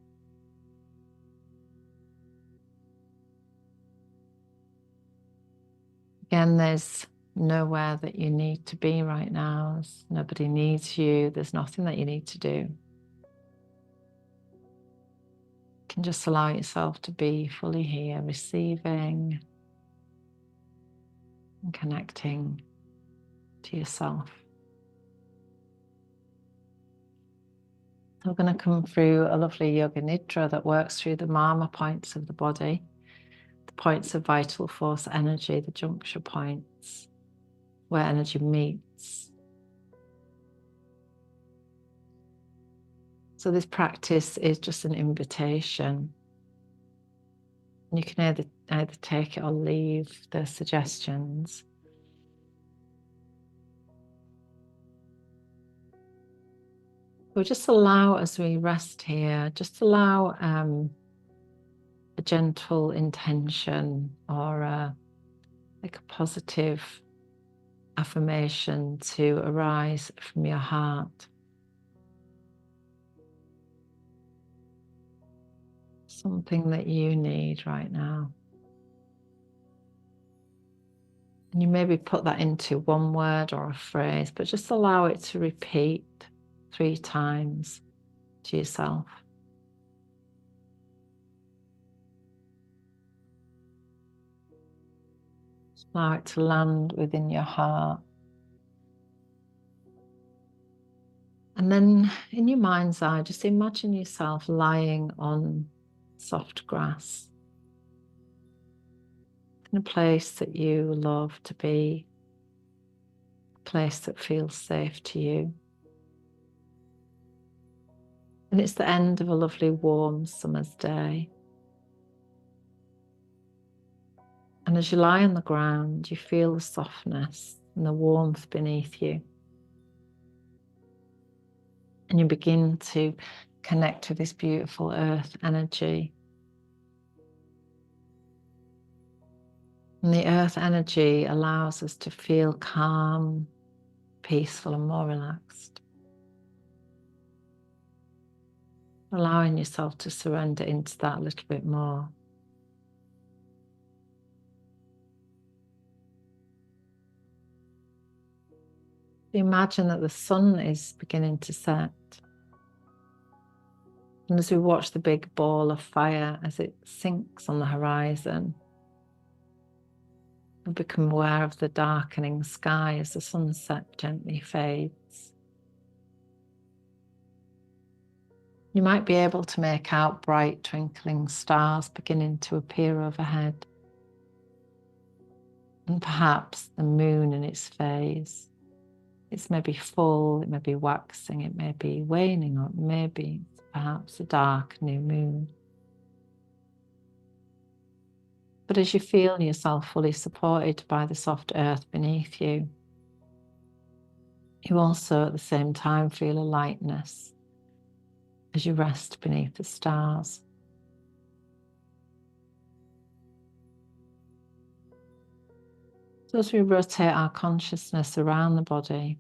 Again, there's nowhere that you need to be right now. Nobody needs you. There's nothing that you need to do. You can just allow yourself to be fully here, receiving and connecting to yourself. So we're going to come through a lovely yoga nidra that works through the mama points of the body, the points of vital force energy, the juncture points where energy meets. So this practice is just an invitation. And you can either take it or leave the suggestions. We'll just allow, as we rest here, just allow a gentle intention or like a positive affirmation to arise from your heart. Something that you need right now. And you maybe put that into one word or a phrase, but just allow it to repeat 3 times to yourself. Just allow it to land within your heart. And then in your mind's eye, just imagine yourself lying on soft grass in a place that you love to be, a place that feels safe to you. And it's the end of a lovely warm summer's day. And as you lie on the ground, you feel the softness and the warmth beneath you. And you begin to connect with this beautiful earth energy. And the earth energy allows us to feel calm, peaceful, and more relaxed. Allowing yourself to surrender into that a little bit more. Imagine that the sun is beginning to set. And as we watch the big ball of fire as it sinks on the horizon, we become aware of the darkening sky as the sunset gently fades. You might be able to make out bright twinkling stars beginning to appear overhead. And perhaps the moon in its phase. It's maybe full, it may be waxing, it may be waning, or maybe perhaps a dark new moon. But as you feel yourself fully supported by the soft earth beneath you, you also at the same time feel a lightness as you rest beneath the stars. So as we rotate our consciousness around the body,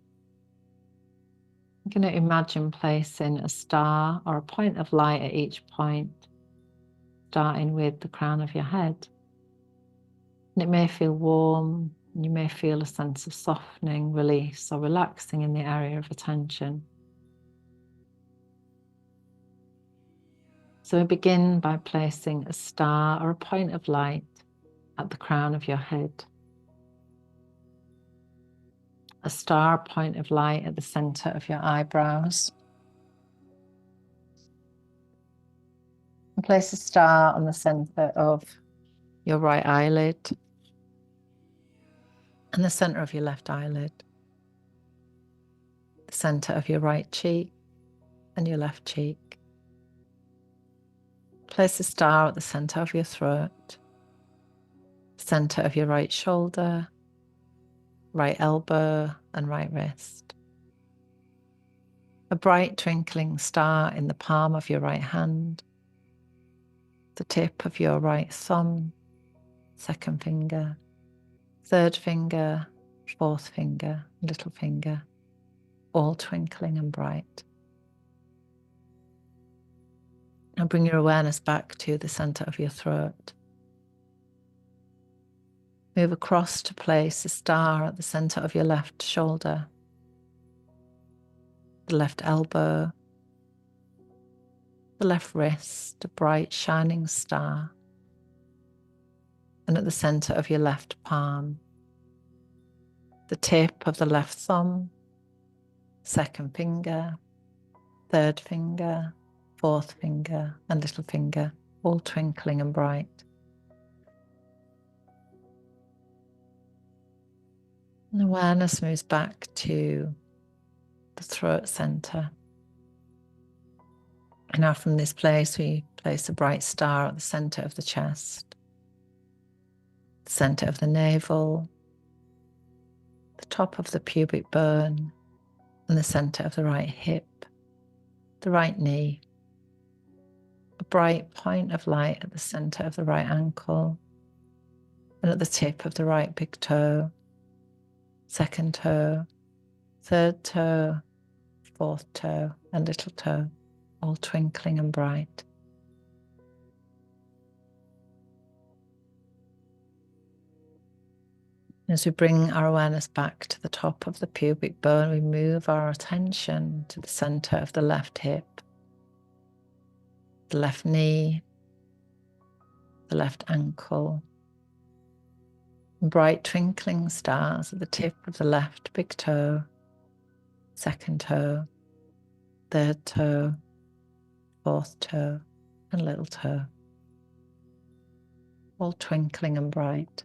I'm going to imagine placing a star or a point of light at each point, starting with the crown of your head. And it may feel warm, and you may feel a sense of softening, release, or relaxing in the area of attention. So we begin by placing a star or a point of light at the crown of your head. A star point of light at the center of your eyebrows. And place a star on the center of your right eyelid and the center of your left eyelid, the center of your right cheek and your left cheek. Place a star at the center of your throat, center of your right shoulder, right elbow and right wrist. A bright twinkling star in the palm of your right hand, the tip of your right thumb, second finger, third finger, fourth finger, little finger, all twinkling and bright. Now bring your awareness back to the center of your throat. Move across to place a star at the center of your left shoulder, the left elbow, the left wrist, a bright shining star, and at the center of your left palm, the tip of the left thumb, second finger, third finger, fourth finger, and little finger, all twinkling and bright. And awareness moves back to the throat center. And now from this place, we place a bright star at the center of the chest, the center of the navel, the top of the pubic bone, and the center of the right hip, the right knee, a bright point of light at the center of the right ankle, and at the tip of the right big toe, second toe, third toe, fourth toe, and little toe, all twinkling and bright. As we bring our awareness back to the top of the pubic bone, we move our attention to the center of the left hip, the left knee, the left ankle, and bright twinkling stars at the tip of the left big toe, second toe, third toe, fourth toe, and little toe, all twinkling and bright.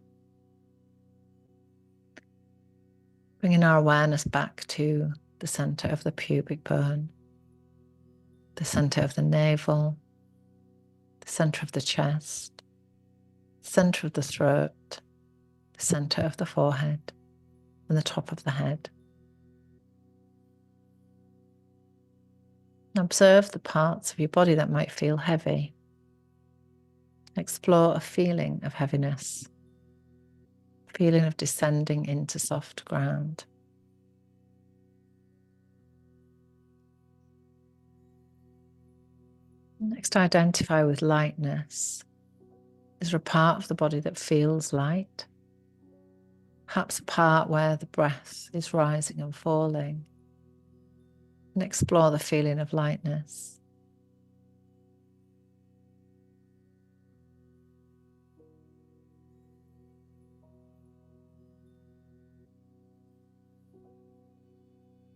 Bringing our awareness back to the center of the pubic bone, the center of the navel, the center of the chest, the center of the throat, the center of the forehead, and the top of the head. And observe the parts of your body that might feel heavy. Explore a feeling of heaviness, a feeling of descending into soft ground. Next, identify with lightness. Is there a part of the body that feels light? Perhaps a part where the breath is rising and falling. And explore the feeling of lightness.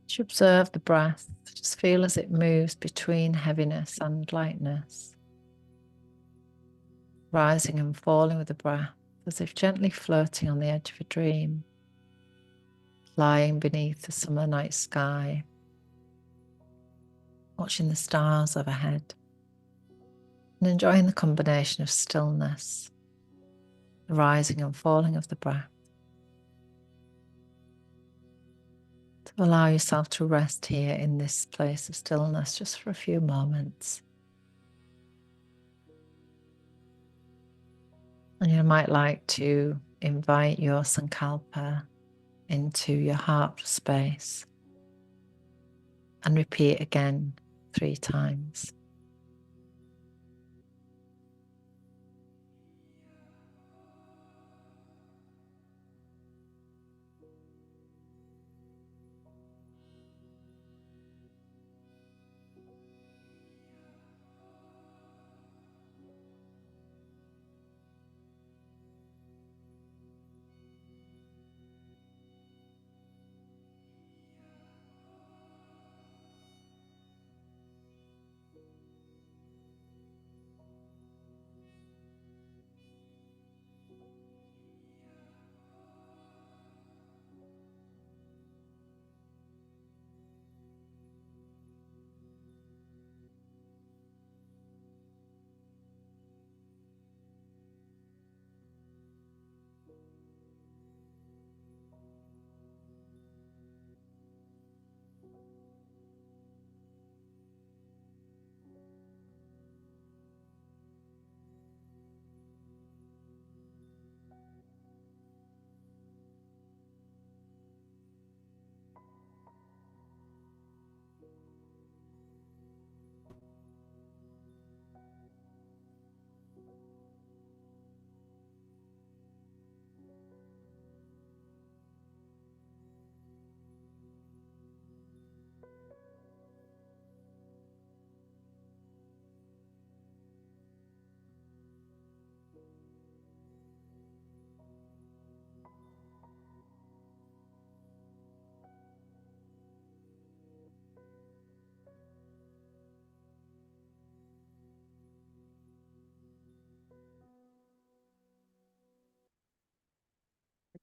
As you observe the breath, just feel as it moves between heaviness and lightness, rising and falling with the breath, as if gently floating on the edge of a dream, lying beneath the summer night sky, watching the stars overhead, and enjoying the combination of stillness, the rising and falling of the breath. To allow yourself to rest here in this place of stillness just for a few moments. And you might like to invite your sankalpa into your heart space and repeat again 3 times.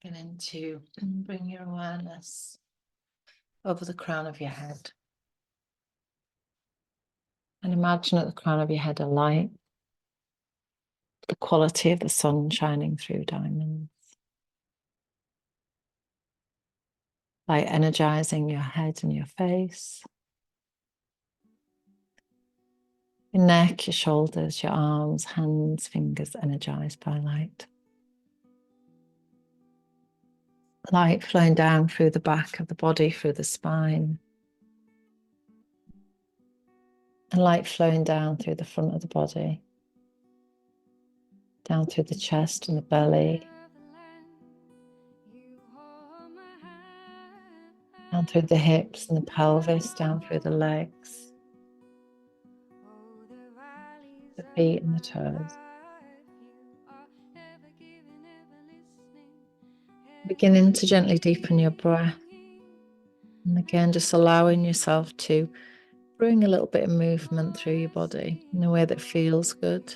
Beginning to bring your awareness over the crown of your head. And imagine at the crown of your head a light, the quality of the sun shining through diamonds. Light energizing your head and your face. Your neck, your shoulders, your arms, hands, fingers energized by light. Light flowing down through the back of the body, through the spine. And light flowing down through the front of the body. Down through the chest and the belly. Down through the hips and the pelvis, down through the legs. The feet and the toes. Beginning to gently deepen your breath. And again, just allowing yourself to bring a little bit of movement through your body in a way that feels good.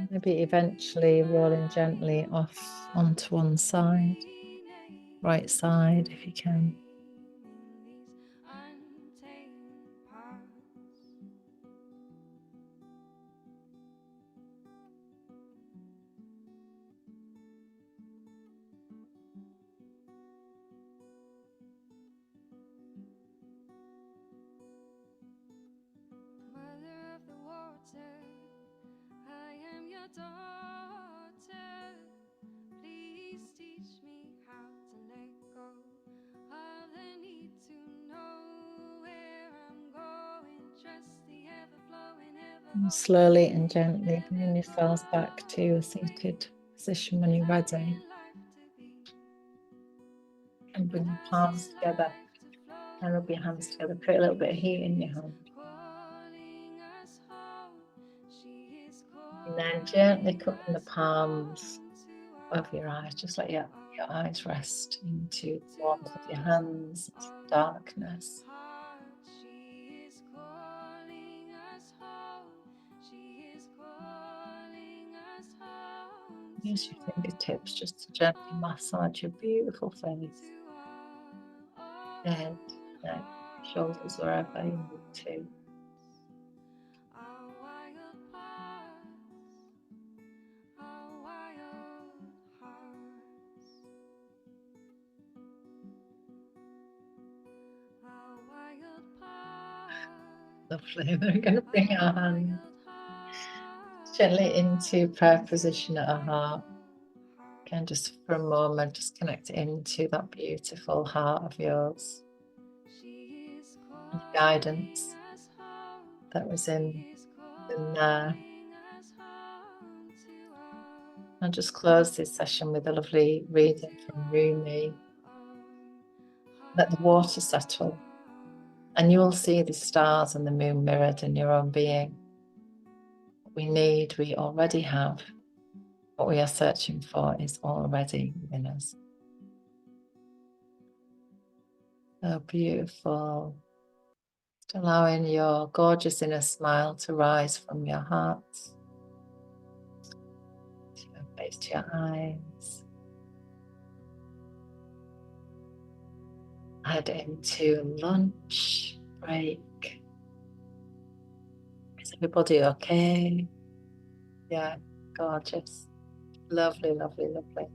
Maybe eventually rolling gently off onto one side, right side if you can. And slowly and gently bring yourselves back to a seated position when you're ready. And bring your palms together and rub your hands together. Create a little bit of heat in your hand. And then gently cupping the palms over your eyes. Just let your eyes rest into the warmth of your hands, into the darkness. Use your fingertips just to gently massage your beautiful face. Head, neck, shoulders, wherever you need to. Lovely. We're going to bring our hands gently into prayer position at our heart. Again, just for a moment, just connect into that beautiful heart of yours. And the guidance that was in there. And just close this session with a lovely reading from Rumi. Let the water settle, and you will see the stars and the moon mirrored in your own being. What we need, we already have. What we are searching for is already within us. So beautiful. Just allowing your gorgeous inner smile to rise from your heart, to your face, to your eyes. Head into lunch break. Is everybody okay? Yeah, gorgeous. Lovely, lovely, lovely.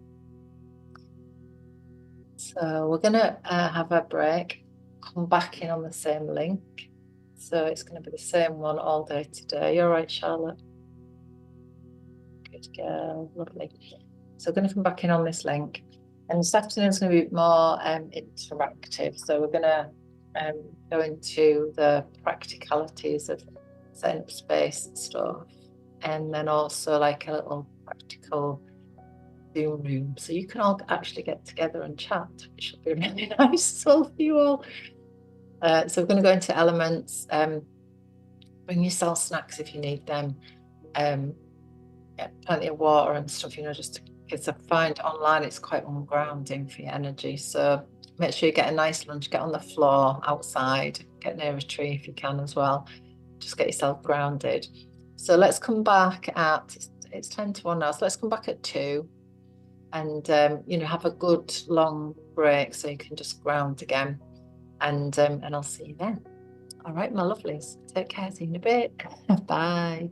So we're going to have a break, come back in on the same link. So it's going to be the same one all day today. You're right, Charlotte? Good girl, lovely. So we're going to come back in on this link. And this afternoon is going to be more interactive. So we're going to go into the practicalities of setting up space and stuff. And then also like a little practical Zoom room. So you can all actually get together and chat, which will be really nice as well for you all. So we're going to go into elements. Bring yourself snacks if you need them. Get plenty of water and stuff, you know, just because I find online it's quite ungrounding for your energy. So make sure you get a nice lunch, get on the floor outside, get near a tree if you can as well. Just get yourself grounded. So let's come back at, it's 10 to 1 now, so let's come back at 2 and you know, have a good long break so you can just ground again. And I'll see you then. All right, my lovelies. Take care. See you in a bit. Bye.